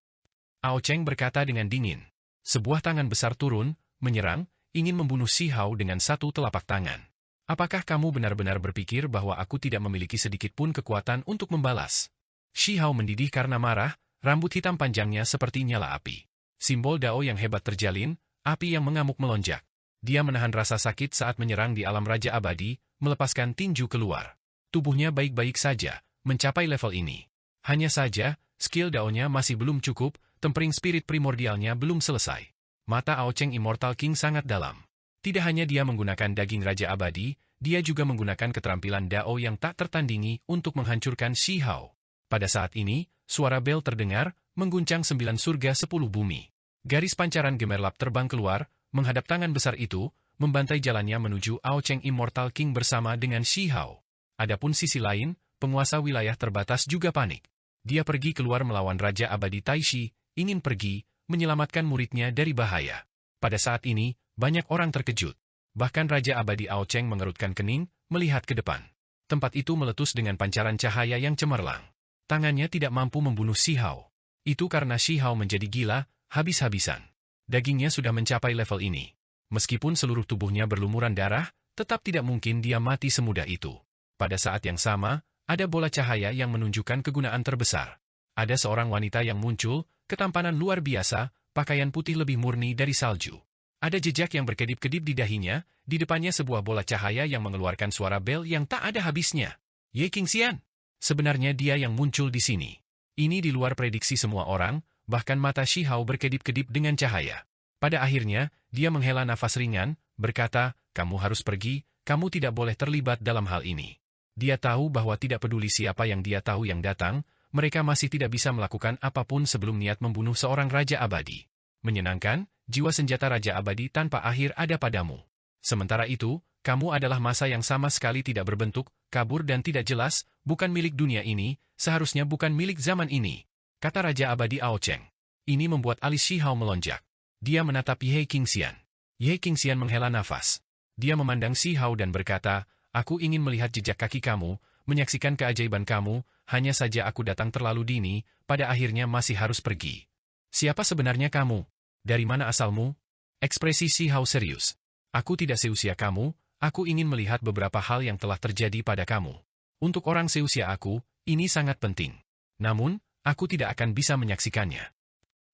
Ao Cheng berkata dengan dingin. Sebuah tangan besar turun, menyerang, ingin membunuh Shi Hao dengan satu telapak tangan. Apakah kamu benar-benar berpikir bahwa aku tidak memiliki sedikit pun kekuatan untuk membalas? Shi Hao mendidih karena marah, rambut hitam panjangnya seperti nyala api. Simbol Dao yang hebat terjalin, api yang mengamuk melonjak. Dia menahan rasa sakit saat menyerang di alam Raja Abadi, melepaskan tinju keluar. Tubuhnya baik-baik saja, mencapai level ini. Hanya saja, skill Dao-nya masih belum cukup, tempering spirit primordialnya belum selesai. Mata Ao Cheng Immortal King sangat dalam. Tidak hanya dia menggunakan daging Raja Abadi, dia juga menggunakan keterampilan Dao yang tak tertandingi untuk menghancurkan Shi Hao. Pada saat ini, suara bel terdengar, mengguncang 9 surga 10 bumi. Garis pancaran gemerlap terbang keluar, menghadap tangan besar itu, membantai jalannya menuju Ao Cheng Immortal King bersama dengan Shi Hao. Adapun sisi lain, penguasa wilayah terbatas juga panik. Dia pergi keluar melawan Raja Abadi Taishi, ingin pergi, menyelamatkan muridnya dari bahaya. Pada saat ini, banyak orang terkejut. Bahkan Raja Abadi Ao Cheng mengerutkan kening, melihat ke depan. Tempat itu meletus dengan pancaran cahaya yang cemerlang. Tangannya tidak mampu membunuh Shi Hao. Itu karena Shi Hao menjadi gila, habis-habisan. Dagingnya sudah mencapai level ini. Meskipun seluruh tubuhnya berlumuran darah, tetap tidak mungkin dia mati semudah itu. Pada saat yang sama, ada bola cahaya yang menunjukkan kegunaan terbesar. Ada seorang wanita yang muncul, ketampanan luar biasa, pakaian putih lebih murni dari salju. Ada jejak yang berkedip-kedip di dahinya, di depannya sebuah bola cahaya yang mengeluarkan suara bel yang tak ada habisnya. Ye Qingxian! Sebenarnya dia yang muncul di sini. Ini di luar prediksi semua orang, bahkan mata Shi Hao berkedip-kedip dengan cahaya. Pada akhirnya, dia menghela nafas ringan, berkata, kamu harus pergi, kamu tidak boleh terlibat dalam hal ini. Dia tahu bahwa tidak peduli siapa yang dia tahu yang datang, mereka masih tidak bisa melakukan apapun sebelum niat membunuh seorang Raja Abadi. Menyenangkan, jiwa senjata Raja Abadi tanpa akhir ada padamu. Sementara itu, kamu adalah masa yang sama sekali tidak berbentuk, kabur dan tidak jelas, bukan milik dunia ini, seharusnya bukan milik zaman ini. Kata Raja Abadi Ao Cheng. Ini membuat alis Shi Hao melonjak. Dia menatap Ye Qingxian. Ye Qingxian menghela nafas. Dia memandang Shi Hao dan berkata, aku ingin melihat jejak kaki kamu, menyaksikan keajaiban kamu, hanya saja aku datang terlalu dini, pada akhirnya masih harus pergi. Siapa sebenarnya kamu? Dari mana asalmu? Ekspresi Shi Hao serius. Aku tidak seusia kamu, aku ingin melihat beberapa hal yang telah terjadi pada kamu. Untuk orang seusia aku, ini sangat penting. Namun, aku tidak akan bisa menyaksikannya.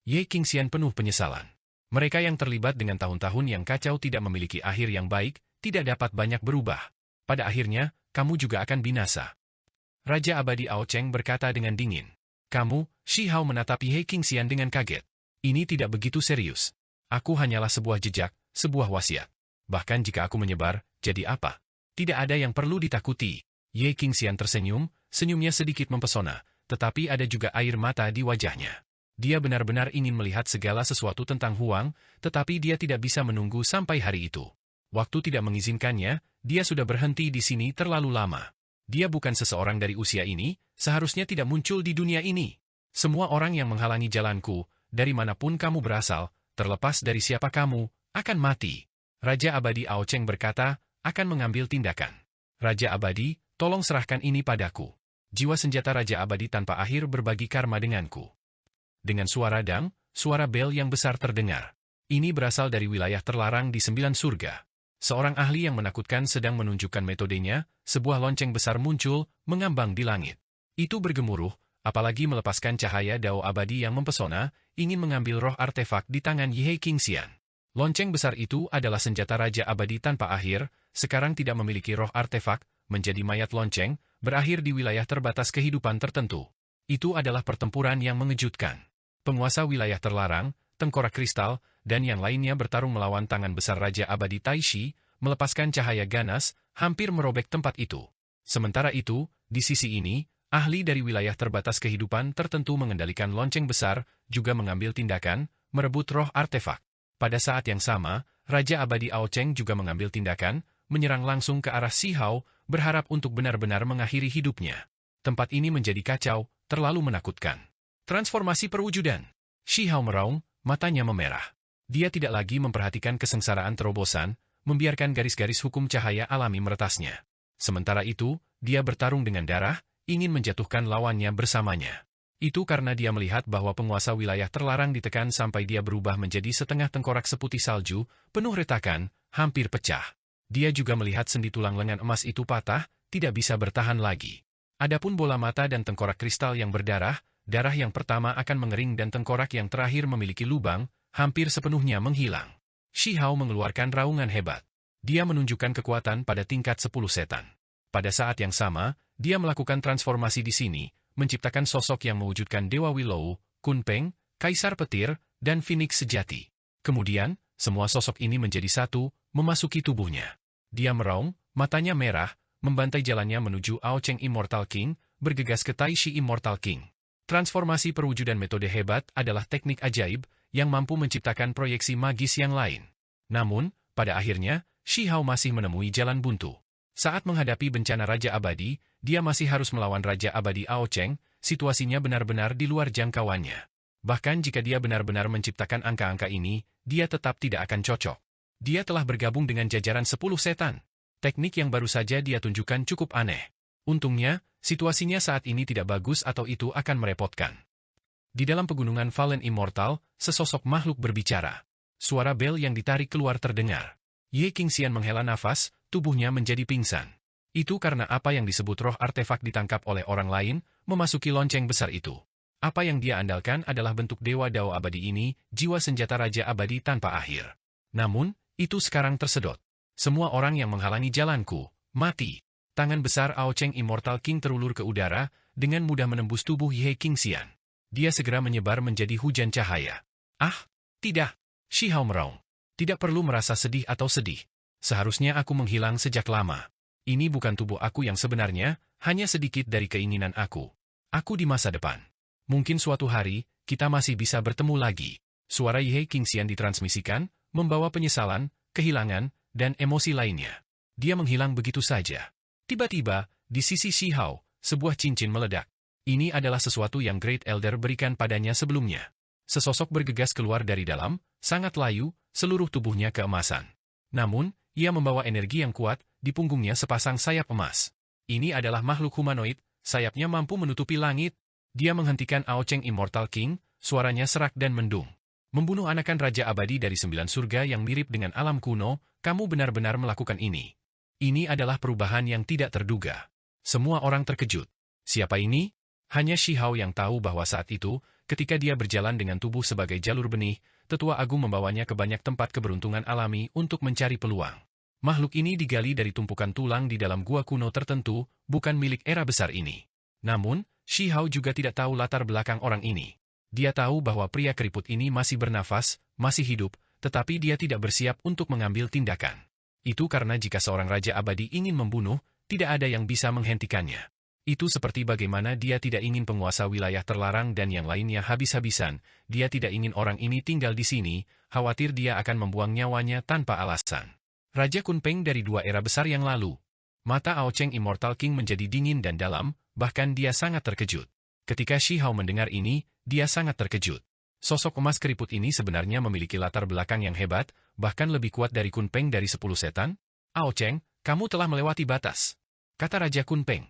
Ye Qingxian penuh penyesalan. Mereka yang terlibat dengan tahun-tahun yang kacau tidak memiliki akhir yang baik, tidak dapat banyak berubah. Pada akhirnya, kamu juga akan binasa. Raja Abadi Ao Cheng berkata dengan dingin. Kamu, Shi Hao menatap Ye Qingxian dengan kaget. Ini tidak begitu serius. Aku hanyalah sebuah jejak, sebuah wasiat. Bahkan jika aku menyebar, jadi apa? Tidak ada yang perlu ditakuti. Ye Qingxian tersenyum, senyumnya sedikit mempesona, tetapi ada juga air mata di wajahnya. Dia benar-benar ingin melihat segala sesuatu tentang Huang, tetapi dia tidak bisa menunggu sampai hari itu. Waktu tidak mengizinkannya, dia sudah berhenti di sini terlalu lama. Dia bukan seseorang dari usia ini, seharusnya tidak muncul di dunia ini. Semua orang yang menghalangi jalanku, dari manapun kamu berasal, terlepas dari siapa kamu, akan mati. Raja Abadi Ao Cheng berkata, akan mengambil tindakan. Raja Abadi, tolong serahkan ini padaku. Jiwa senjata Raja Abadi tanpa akhir berbagi karma denganku. Dengan suara dang, suara bel yang besar terdengar. Ini berasal dari wilayah terlarang di 9 surga. Seorang ahli yang menakutkan sedang menunjukkan metodenya, sebuah lonceng besar muncul, mengambang di langit. Itu bergemuruh, apalagi melepaskan cahaya dao abadi yang mempesona, ingin mengambil roh artefak di tangan Ye Qingxian. Lonceng besar itu adalah senjata Raja Abadi tanpa akhir, sekarang tidak memiliki roh artefak, menjadi mayat lonceng, berakhir di wilayah terbatas kehidupan tertentu. Itu adalah pertempuran yang mengejutkan. Penguasa wilayah terlarang, tengkorak kristal, dan yang lainnya bertarung melawan tangan besar Raja Abadi Taishi, melepaskan cahaya ganas, hampir merobek tempat itu. Sementara itu, di sisi ini, ahli dari wilayah terbatas kehidupan tertentu mengendalikan lonceng besar, juga mengambil tindakan, merebut roh artefak. Pada saat yang sama, Raja Abadi Ao Cheng juga mengambil tindakan, menyerang langsung ke arah Shi Hao, berharap untuk benar-benar mengakhiri hidupnya. Tempat ini menjadi kacau, terlalu menakutkan. Transformasi perwujudan. Shi Hao meraung, matanya memerah. Dia tidak lagi memperhatikan kesengsaraan terobosan, membiarkan garis-garis hukum cahaya alami meretasnya. Sementara itu, dia bertarung dengan darah, ingin menjatuhkan lawannya bersamanya. Itu karena dia melihat bahwa penguasa wilayah terlarang ditekan sampai dia berubah menjadi setengah tengkorak seputih salju, penuh retakan, hampir pecah. Dia juga melihat sendi tulang lengan emas itu patah, tidak bisa bertahan lagi. Adapun bola mata dan tengkorak kristal yang berdarah, darah yang pertama akan mengering dan tengkorak yang terakhir memiliki lubang, hampir sepenuhnya menghilang. Shi Hao mengeluarkan raungan hebat. Dia menunjukkan kekuatan pada tingkat 10 setan. Pada saat yang sama, dia melakukan transformasi di sini, menciptakan sosok yang mewujudkan Dewa Willow, Kunpeng, Kaisar Petir, dan Phoenix sejati. Kemudian, semua sosok ini menjadi satu, memasuki tubuhnya. Dia meraung, matanya merah, membantai jalannya menuju Ao Cheng Immortal King, bergegas ke Taishi Immortal King. Transformasi perwujudan metode hebat adalah teknik ajaib yang mampu menciptakan proyeksi magis yang lain. Namun, pada akhirnya, Shi Hao masih menemui jalan buntu. Saat menghadapi bencana Raja Abadi, dia masih harus melawan Raja Abadi Ao Cheng, situasinya benar-benar di luar jangkauannya. Bahkan jika dia benar-benar menciptakan angka-angka ini, dia tetap tidak akan cocok. Dia telah bergabung dengan jajaran 10 setan. Teknik yang baru saja dia tunjukkan cukup aneh. Untungnya, situasinya saat ini tidak bagus atau itu akan merepotkan. Di dalam pegunungan Fallen Immortal, sesosok makhluk berbicara. Suara bel yang ditarik keluar terdengar. Ye Qingxian menghela nafas, tubuhnya menjadi pingsan. Itu karena apa yang disebut roh artefak ditangkap oleh orang lain, memasuki lonceng besar itu. Apa yang dia andalkan adalah bentuk Dewa Dao Abadi ini, jiwa senjata Raja Abadi tanpa akhir. Namun, itu sekarang tersedot. Semua orang yang menghalangi jalanku, mati. Tangan besar Ao Cheng Immortal King terulur ke udara, dengan mudah menembus tubuh Ye Qingxian. Dia segera menyebar menjadi hujan cahaya. Ah, tidak. Shi Hao meraung. Tidak perlu merasa sedih atau sedih. Seharusnya aku menghilang sejak lama. Ini bukan tubuh aku yang sebenarnya, hanya sedikit dari keinginan aku. Aku di masa depan. Mungkin suatu hari, kita masih bisa bertemu lagi. Suara Ye Qingxian ditransmisikan, membawa penyesalan, kehilangan, dan emosi lainnya. Dia menghilang begitu saja. Tiba-tiba, di sisi Shi Hao, sebuah cincin meledak. Ini adalah sesuatu yang Great Elder berikan padanya sebelumnya. Sesosok bergegas keluar dari dalam, sangat layu, seluruh tubuhnya keemasan. Namun, ia membawa energi yang kuat, di punggungnya sepasang sayap emas. Ini adalah makhluk humanoid, sayapnya mampu menutupi langit. Dia menghentikan Ao Cheng Immortal King, suaranya serak dan mendung. Membunuh anakan Raja Abadi dari 9 surga yang mirip dengan alam kuno, kamu benar-benar melakukan ini. Ini adalah perubahan yang tidak terduga. Semua orang terkejut. Siapa ini? Hanya Shi Hao yang tahu bahwa saat itu, ketika dia berjalan dengan tubuh sebagai jalur benih, Tetua Agung membawanya ke banyak tempat keberuntungan alami untuk mencari peluang. Makhluk ini digali dari tumpukan tulang di dalam gua kuno tertentu, bukan milik era besar ini. Namun, Shi Hao juga tidak tahu latar belakang orang ini. Dia tahu bahwa pria keriput ini masih bernafas, masih hidup, tetapi dia tidak bersiap untuk mengambil tindakan. Itu karena jika seorang raja abadi ingin membunuh, tidak ada yang bisa menghentikannya. Itu seperti bagaimana dia tidak ingin penguasa wilayah terlarang dan yang lainnya habis-habisan, dia tidak ingin orang ini tinggal di sini, khawatir dia akan membuang nyawanya tanpa alasan. Raja Kunpeng dari dua era besar yang lalu. Mata Ao Cheng Immortal King menjadi dingin dan dalam, bahkan dia sangat terkejut. Ketika Shi Hao mendengar ini, dia sangat terkejut. Sosok emas keriput ini sebenarnya memiliki latar belakang yang hebat, bahkan lebih kuat dari Kunpeng dari 10 setan. Ao Cheng, kamu telah melewati batas, kata Raja Kunpeng.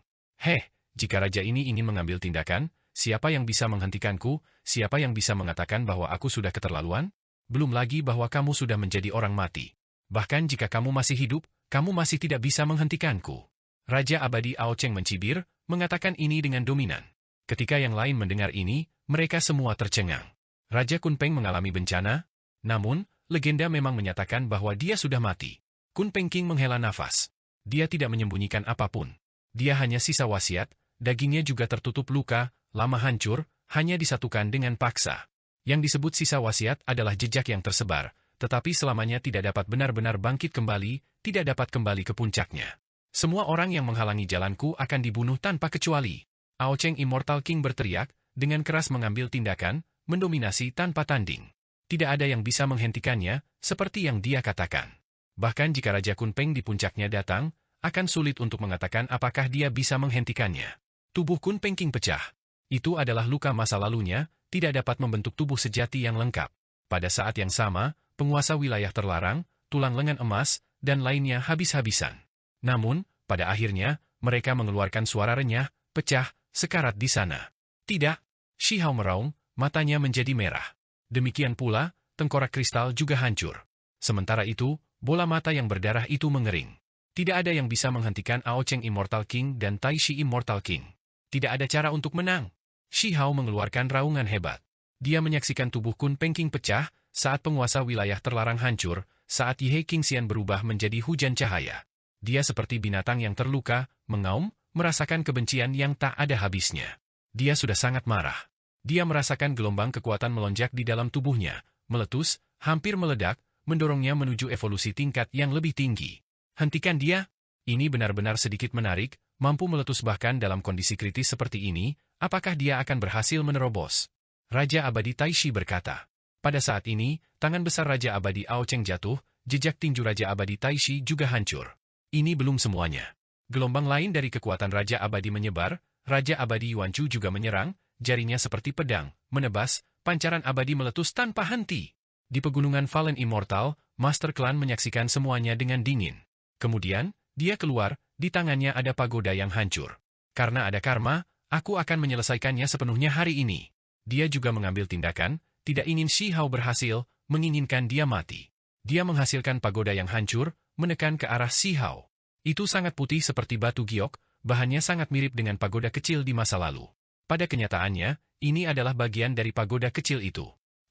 Jika raja ini ingin mengambil tindakan, siapa yang bisa menghentikanku, siapa yang bisa mengatakan bahwa aku sudah keterlaluan? Belum lagi bahwa kamu sudah menjadi orang mati. Bahkan jika kamu masih hidup, kamu masih tidak bisa menghentikanku. Raja abadi Ao Cheng mencibir, mengatakan ini dengan dominan. Ketika yang lain mendengar ini, mereka semua tercengang. Raja Kunpeng mengalami bencana, namun, legenda memang menyatakan bahwa dia sudah mati. Kunpeng King menghela nafas. Dia tidak menyembunyikan apapun. Dia hanya sisa wasiat, dagingnya juga tertutup luka, lama hancur, hanya disatukan dengan paksa. Yang disebut sisa wasiat adalah jejak yang tersebar, tetapi selamanya tidak dapat benar-benar bangkit kembali, tidak dapat kembali ke puncaknya. Semua orang yang menghalangi jalanku akan dibunuh tanpa kecuali. Ao Cheng Immortal King berteriak, dengan keras mengambil tindakan, mendominasi tanpa tanding. Tidak ada yang bisa menghentikannya, seperti yang dia katakan. Bahkan jika Raja Kunpeng di puncaknya datang, akan sulit untuk mengatakan apakah dia bisa menghentikannya. Tubuh Kunpeng King pecah. Itu adalah luka masa lalunya, tidak dapat membentuk tubuh sejati yang lengkap. Pada saat yang sama, penguasa wilayah terlarang, tulang lengan emas, dan lainnya habis-habisan. Namun, pada akhirnya, mereka mengeluarkan suara renyah, pecah, sekarat di sana. Tidak, Shi Hao meraung, matanya menjadi merah. Demikian pula, tengkorak kristal juga hancur. Sementara itu, bola mata yang berdarah itu mengering. Tidak ada yang bisa menghentikan Ao Cheng Immortal King dan Tai Shi Immortal King. Tidak ada cara untuk menang. Shi Hao mengeluarkan raungan hebat. Dia menyaksikan tubuh Kunpeng King pecah, saat penguasa wilayah terlarang hancur, saat Ye King Xian berubah menjadi hujan cahaya. Dia seperti binatang yang terluka, mengaum, merasakan kebencian yang tak ada habisnya. Dia sudah sangat marah. Dia merasakan gelombang kekuatan melonjak di dalam tubuhnya, meletus, hampir meledak, mendorongnya menuju evolusi tingkat yang lebih tinggi. Hentikan dia? Ini benar-benar sedikit menarik, mampu meletus bahkan dalam kondisi kritis seperti ini, apakah dia akan berhasil menerobos? Raja Abadi Tai Shi berkata. Pada saat ini, tangan besar Raja Abadi Ao Cheng jatuh, jejak tinju Raja Abadi Tai Shi juga hancur. Ini belum semuanya. Gelombang lain dari kekuatan Raja Abadi menyebar, Raja Abadi Yuan Chu juga menyerang, jarinya seperti pedang, menebas, pancaran abadi meletus tanpa henti. Di pegunungan Fallen Immortal, Master Clan menyaksikan semuanya dengan dingin. Kemudian, dia keluar, di tangannya ada pagoda yang hancur. Karena ada karma, aku akan menyelesaikannya sepenuhnya hari ini. Dia juga mengambil tindakan, tidak ingin Shi Hao berhasil, menginginkan dia mati. Dia menghasilkan pagoda yang hancur, menekan ke arah Shi Hao. Itu sangat putih seperti batu giok, bahannya sangat mirip dengan pagoda kecil di masa lalu. Pada kenyataannya, ini adalah bagian dari pagoda kecil itu.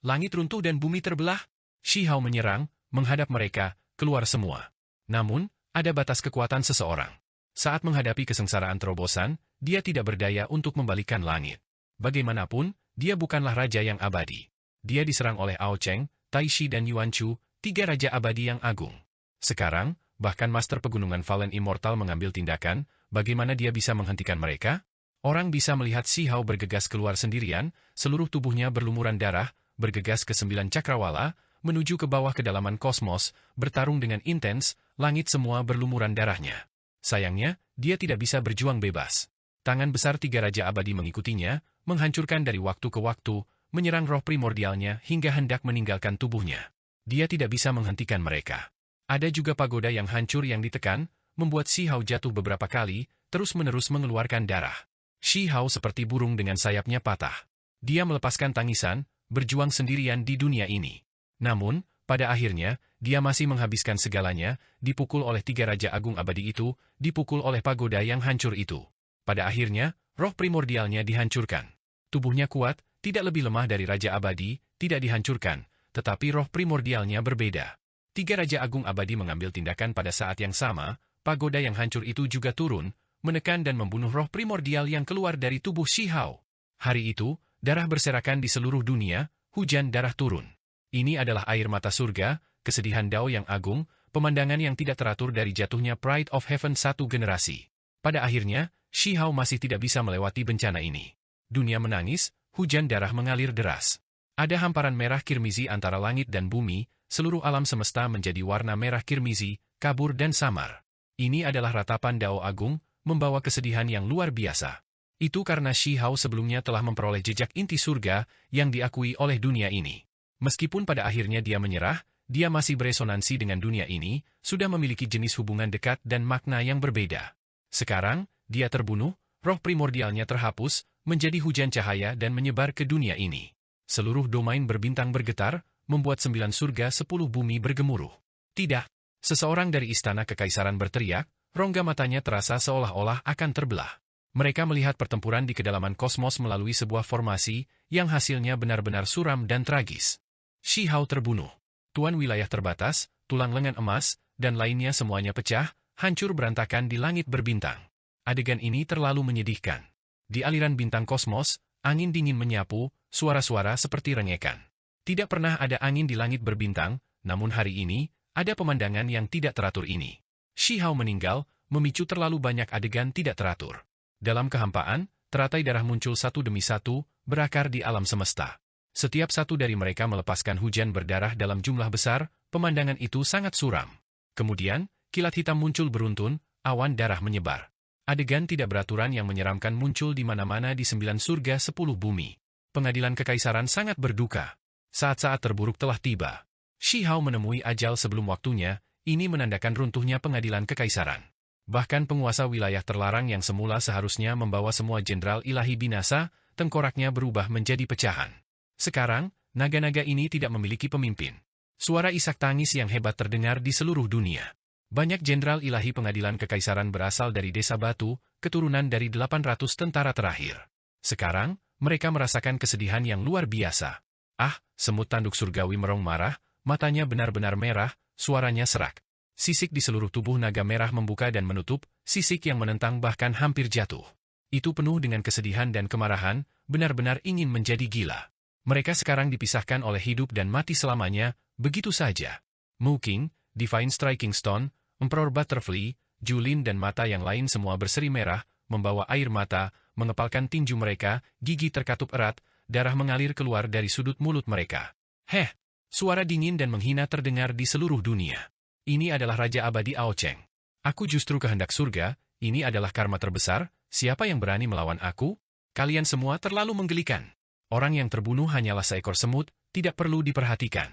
Langit runtuh dan bumi terbelah. Shi Hao menyerang, menghadap mereka, keluar semua. Namun, ada batas kekuatan seseorang. Saat menghadapi kesengsaraan terobosan, dia tidak berdaya untuk membalikkan langit. Bagaimanapun, dia bukanlah raja yang abadi. Dia diserang oleh Ao Cheng, Tai Shi dan Yuan Chu, 3 raja abadi yang agung. Sekarang, bahkan Master Pegunungan Fallen Immortal mengambil tindakan, bagaimana dia bisa menghentikan mereka? Orang bisa melihat Shi Hao bergegas keluar sendirian, seluruh tubuhnya berlumuran darah, bergegas ke 9 cakrawala, menuju ke bawah kedalaman kosmos, bertarung dengan intens, langit semua berlumuran darahnya. Sayangnya, dia tidak bisa berjuang bebas. Tangan besar 3 raja abadi mengikutinya, menghancurkan dari waktu ke waktu, menyerang roh primordialnya hingga hendak meninggalkan tubuhnya. Dia tidak bisa menghentikan mereka. Ada juga pagoda yang hancur yang ditekan, membuat Shi Hao jatuh beberapa kali, terus-menerus mengeluarkan darah. Shi Hao seperti burung dengan sayapnya patah. Dia melepaskan tangisan, berjuang sendirian di dunia ini. Namun, pada akhirnya, dia masih menghabiskan segalanya, dipukul oleh 3 raja agung abadi itu, dipukul oleh pagoda yang hancur itu. Pada akhirnya, roh primordialnya dihancurkan. Tubuhnya kuat, tidak lebih lemah dari raja abadi, tidak dihancurkan, tetapi roh primordialnya berbeda. Tiga Raja Agung Abadi mengambil tindakan pada saat yang sama, pagoda yang hancur itu juga turun, menekan dan membunuh roh primordial yang keluar dari tubuh Shi Hao. Hari itu, darah berserakan di seluruh dunia, hujan darah turun. Ini adalah air mata surga, kesedihan Dao yang agung, pemandangan yang tidak teratur dari jatuhnya Pride of Heaven satu generasi. Pada akhirnya, Shi Hao masih tidak bisa melewati bencana ini. Dunia menangis, hujan darah mengalir deras. Ada hamparan merah kirmizi antara langit dan bumi, seluruh alam semesta menjadi warna merah kirmizi, kabur dan samar. Ini adalah ratapan Dao Agung, membawa kesedihan yang luar biasa. Itu karena Shi Hao sebelumnya telah memperoleh jejak inti surga yang diakui oleh dunia ini. Meskipun pada akhirnya dia menyerah, dia masih beresonansi dengan dunia ini, sudah memiliki jenis hubungan dekat dan makna yang berbeda. Sekarang, dia terbunuh, roh primordialnya terhapus, menjadi hujan cahaya dan menyebar ke dunia ini. Seluruh domain berbintang bergetar, membuat 9 surga 10 bumi bergemuruh. Tidak. Seseorang dari istana kekaisaran berteriak, rongga matanya terasa seolah-olah akan terbelah. Mereka melihat pertempuran di kedalaman kosmos melalui sebuah formasi yang hasilnya benar-benar suram dan tragis. Shi Hao terbunuh. Tuan wilayah terbatas, tulang lengan emas, dan lainnya semuanya pecah, hancur berantakan di langit berbintang. Adegan ini terlalu menyedihkan. Di aliran bintang kosmos, angin dingin menyapu, suara-suara seperti rengekan. Tidak pernah ada angin di langit berbintang, namun hari ini, ada pemandangan yang tidak teratur ini. Shi Hao meninggal, memicu terlalu banyak adegan tidak teratur. Dalam kehampaan, teratai darah muncul satu demi satu, berakar di alam semesta. Setiap satu dari mereka melepaskan hujan berdarah dalam jumlah besar, pemandangan itu sangat suram. Kemudian, kilat hitam muncul beruntun, awan darah menyebar. Adegan tidak beraturan yang menyeramkan muncul di mana-mana di 9 surga 10 bumi. Pengadilan kekaisaran sangat berduka. Saat-saat terburuk telah tiba. Shi Hao menemui ajal sebelum waktunya, ini menandakan runtuhnya pengadilan kekaisaran. Bahkan penguasa wilayah terlarang yang semula seharusnya membawa semua jenderal ilahi binasa, tengkoraknya berubah menjadi pecahan. Sekarang, naga-naga ini tidak memiliki pemimpin. Suara isak tangis yang hebat terdengar di seluruh dunia. Banyak jenderal ilahi pengadilan kekaisaran berasal dari desa batu, keturunan dari 800 tentara terakhir. Sekarang, mereka merasakan kesedihan yang luar biasa. Ah, semut tanduk surgawi merong marah, matanya benar-benar merah, suaranya serak. Sisik di seluruh tubuh naga merah membuka dan menutup, sisik yang menentang bahkan hampir jatuh. Itu penuh dengan kesedihan dan kemarahan, benar-benar ingin menjadi gila. Mereka sekarang dipisahkan oleh hidup dan mati selamanya, begitu saja. Mu King, Divine Striking Stone, Emperor Butterfly, Julin dan mata yang lain semua berseri merah, membawa air mata, mengepalkan tinju mereka, gigi terkatup erat, darah mengalir keluar dari sudut mulut mereka. Heh! Suara dingin dan menghina terdengar di seluruh dunia. Ini adalah Raja Abadi Ao Cheng. Aku justru kehendak surga, ini adalah karma terbesar, siapa yang berani melawan aku? Kalian semua terlalu menggelikan. Orang yang terbunuh hanyalah seekor semut, tidak perlu diperhatikan.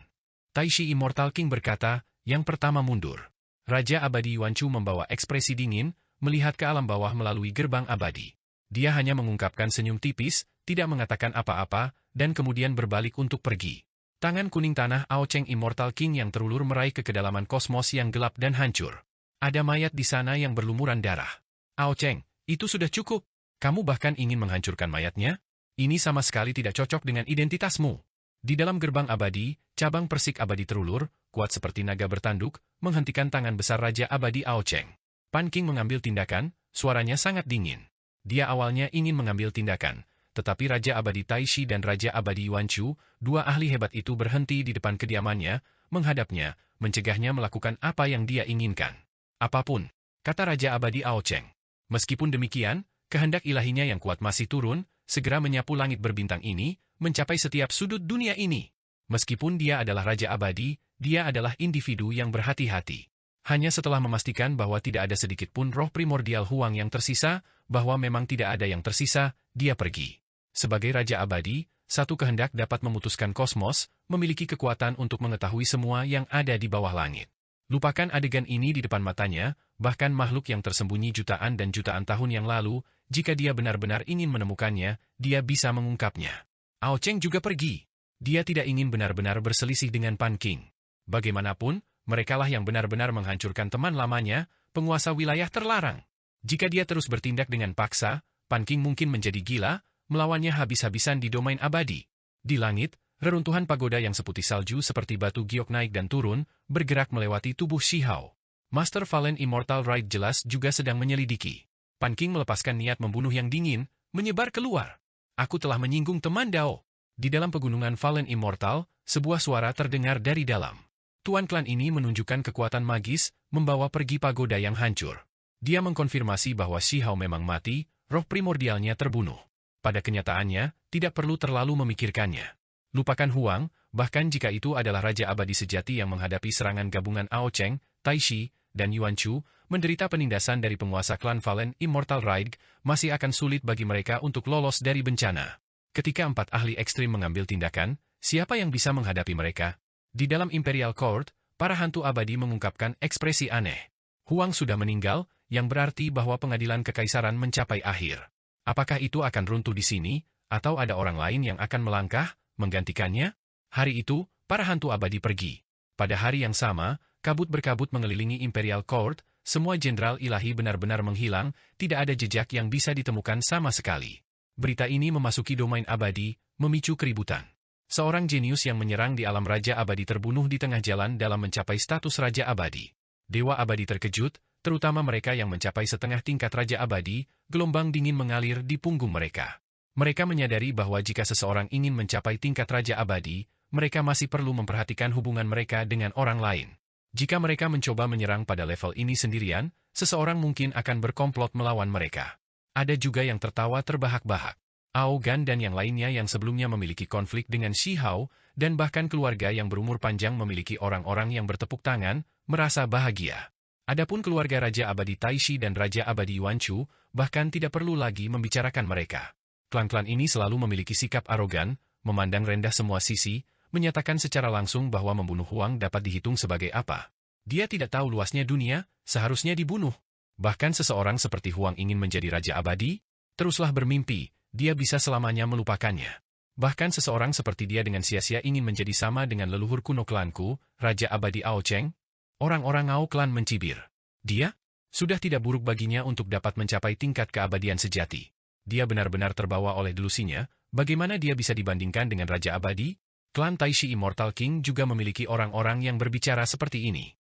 Tai Shi Immortal King berkata, yang pertama mundur. Raja Abadi Yuan Chu membawa ekspresi dingin, melihat ke alam bawah melalui gerbang abadi. Dia hanya mengungkapkan senyum tipis, tidak mengatakan apa-apa, dan kemudian berbalik untuk pergi. Tangan kuning tanah Ao Cheng Immortal King yang terulur meraih ke kedalaman kosmos yang gelap dan hancur. Ada mayat di sana yang berlumuran darah. Ao Cheng, itu sudah cukup. Kamu bahkan ingin menghancurkan mayatnya? Ini sama sekali tidak cocok dengan identitasmu. Di dalam gerbang abadi, cabang persik abadi terulur, kuat seperti naga bertanduk, menghentikan tangan besar Raja Abadi Ao Cheng. Pan King mengambil tindakan, suaranya sangat dingin. Dia awalnya ingin mengambil tindakan, tetapi Raja Abadi Tai Shi dan Raja Abadi Yuan Chu, dua ahli hebat itu berhenti di depan kediamannya, menghadapnya, mencegahnya melakukan apa yang dia inginkan. Apapun, kata Raja Abadi Ao Cheng. Meskipun demikian, kehendak ilahinya yang kuat masih turun, segera menyapu langit berbintang ini, mencapai setiap sudut dunia ini. Meskipun dia adalah Raja Abadi, dia adalah individu yang berhati-hati. Hanya setelah memastikan bahwa tidak ada sedikit pun roh primordial Huang yang tersisa, bahwa memang tidak ada yang tersisa, dia pergi. Sebagai Raja Abadi, satu kehendak dapat memutuskan kosmos, memiliki kekuatan untuk mengetahui semua yang ada di bawah langit. Lupakan adegan ini di depan matanya, bahkan makhluk yang tersembunyi jutaan dan jutaan tahun yang lalu, jika dia benar-benar ingin menemukannya, dia bisa mengungkapnya. Ao Cheng juga pergi. Dia tidak ingin benar-benar berselisih dengan Pan King. Bagaimanapun, merekalah yang benar-benar menghancurkan teman lamanya, penguasa wilayah terlarang. Jika dia terus bertindak dengan paksa, Pan King mungkin menjadi gila, melawannya habis-habisan di domain abadi. Di langit, reruntuhan pagoda yang seputih salju seperti batu giok naik dan turun, bergerak melewati tubuh Shihao. Master Fallen Immortal Ride jelas juga sedang menyelidiki. Pan King melepaskan niat membunuh yang dingin, menyebar keluar. Aku telah menyinggung teman Dao. Di dalam pegunungan Fallen Immortal, sebuah suara terdengar dari dalam. Tuan klan ini menunjukkan kekuatan magis, membawa pergi pagoda yang hancur. Dia mengkonfirmasi bahwa Shihao memang mati, roh primordialnya terbunuh. Pada kenyataannya, tidak perlu terlalu memikirkannya. Lupakan Huang, bahkan jika itu adalah Raja Abadi sejati yang menghadapi serangan gabungan Ao Cheng, Tai Shi, dan Yuan Chu, menderita penindasan dari penguasa klan Fallen Immortal Ride, masih akan sulit bagi mereka untuk lolos dari bencana. Ketika 4 ahli ekstrim mengambil tindakan, siapa yang bisa menghadapi mereka? Di dalam Imperial Court, para hantu abadi mengungkapkan ekspresi aneh. Huang sudah meninggal, yang berarti bahwa pengadilan kekaisaran mencapai akhir. Apakah itu akan runtuh di sini, atau ada orang lain yang akan melangkah, menggantikannya? Hari itu, para hantu abadi pergi. Pada hari yang sama, kabut berkabut mengelilingi Imperial Court, semua jenderal ilahi benar-benar menghilang, tidak ada jejak yang bisa ditemukan sama sekali. Berita ini memasuki domain abadi, memicu keributan. Seorang jenius yang menyerang di alam Raja Abadi terbunuh di tengah jalan dalam mencapai status Raja Abadi. Dewa Abadi terkejut, terutama mereka yang mencapai setengah tingkat Raja Abadi, gelombang dingin mengalir di punggung mereka. Mereka menyadari bahwa jika seseorang ingin mencapai tingkat Raja Abadi, mereka masih perlu memperhatikan hubungan mereka dengan orang lain. Jika mereka mencoba menyerang pada level ini sendirian, seseorang mungkin akan berkomplot melawan mereka. Ada juga yang tertawa terbahak-bahak. Ao Gan dan yang lainnya yang sebelumnya memiliki konflik dengan Shihao, dan bahkan keluarga yang berumur panjang memiliki orang-orang yang bertepuk tangan, merasa bahagia. Adapun keluarga Raja Abadi Tai Shi dan Raja Abadi Yuan Chu, bahkan tidak perlu lagi membicarakan mereka. Klan-klan ini selalu memiliki sikap arogan, memandang rendah semua sisi, menyatakan secara langsung bahwa membunuh Huang dapat dihitung sebagai apa. Dia tidak tahu luasnya dunia, seharusnya dibunuh. Bahkan seseorang seperti Huang ingin menjadi Raja Abadi? Teruslah bermimpi, dia bisa selamanya melupakannya. Bahkan seseorang seperti dia dengan sia-sia ingin menjadi sama dengan leluhur kuno klanku, Raja Abadi Ao Cheng? Orang-orang Ao klan mencibir. Dia? Sudah tidak buruk baginya untuk dapat mencapai tingkat keabadian sejati. Dia benar-benar terbawa oleh delusinya, bagaimana dia bisa dibandingkan dengan Raja Abadi? Klan Tai Shi Immortal King juga memiliki orang-orang yang berbicara seperti ini.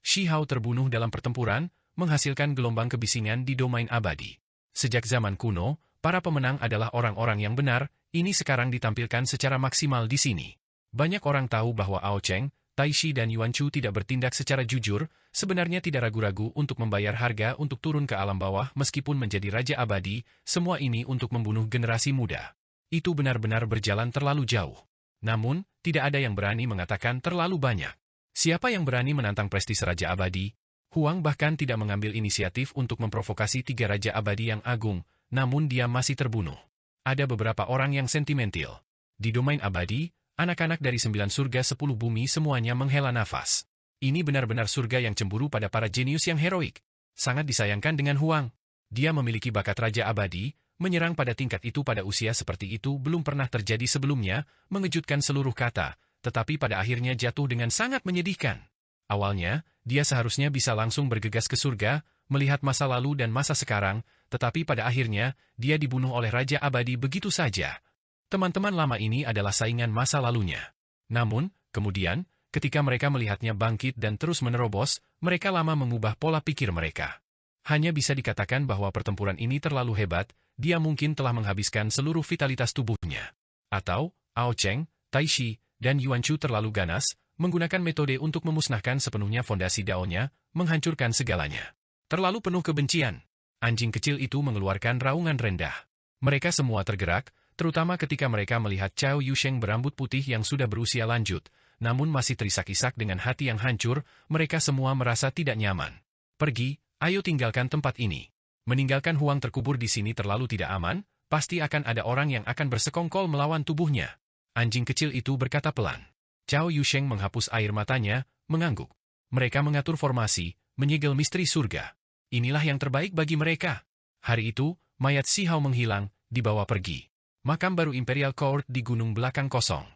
Shihao terbunuh dalam pertempuran, menghasilkan gelombang kebisingan di domain abadi. Sejak zaman kuno, para pemenang adalah orang-orang yang benar, ini sekarang ditampilkan secara maksimal di sini. Banyak orang tahu bahwa Ao Cheng, Tai Shi dan Yuan Chu tidak bertindak secara jujur, sebenarnya tidak ragu-ragu untuk membayar harga untuk turun ke alam bawah meskipun menjadi Raja Abadi, semua ini untuk membunuh generasi muda. Itu benar-benar berjalan terlalu jauh. Namun, tidak ada yang berani mengatakan terlalu banyak. Siapa yang berani menantang prestis Raja Abadi? Huang bahkan tidak mengambil inisiatif untuk memprovokasi 3 Raja Abadi yang agung, namun dia masih terbunuh. Ada beberapa orang yang sentimental. Di domain abadi, anak-anak dari 9 surga 10 bumi semuanya menghela nafas. Ini benar-benar surga yang cemburu pada para jenius yang heroik. Sangat disayangkan dengan Huang. Dia memiliki bakat Raja Abadi, menyerang pada tingkat itu pada usia seperti itu belum pernah terjadi sebelumnya, mengejutkan seluruh kata, tetapi pada akhirnya jatuh dengan sangat menyedihkan. Awalnya, dia seharusnya bisa langsung bergegas ke surga, melihat masa lalu dan masa sekarang, tetapi pada akhirnya, dia dibunuh oleh Raja Abadi begitu saja. Teman-teman lama ini adalah saingan masa lalunya. Namun, kemudian, ketika mereka melihatnya bangkit dan terus menerobos, mereka lama mengubah pola pikir mereka. Hanya bisa dikatakan bahwa pertempuran ini terlalu hebat, dia mungkin telah menghabiskan seluruh vitalitas tubuhnya. Atau, Ao Cheng, Tai Shi, dan Yuan Chu terlalu ganas, menggunakan metode untuk memusnahkan sepenuhnya fondasi daonya, menghancurkan segalanya. Terlalu penuh kebencian. Anjing kecil itu mengeluarkan raungan rendah. Mereka semua tergerak, terutama ketika mereka melihat Cao Yusheng berambut putih yang sudah berusia lanjut, namun masih terisak-isak dengan hati yang hancur, mereka semua merasa tidak nyaman. Pergi, ayo tinggalkan tempat ini. Meninggalkan Huang terkubur di sini terlalu tidak aman, pasti akan ada orang yang akan bersekongkol melawan tubuhnya. Anjing kecil itu berkata pelan. Cao Yusheng menghapus air matanya, mengangguk. Mereka mengatur formasi, menyegel misteri surga. Inilah yang terbaik bagi mereka. Hari itu, mayat Shihao menghilang, dibawa pergi. Makam baru Imperial Court di gunung belakang kosong.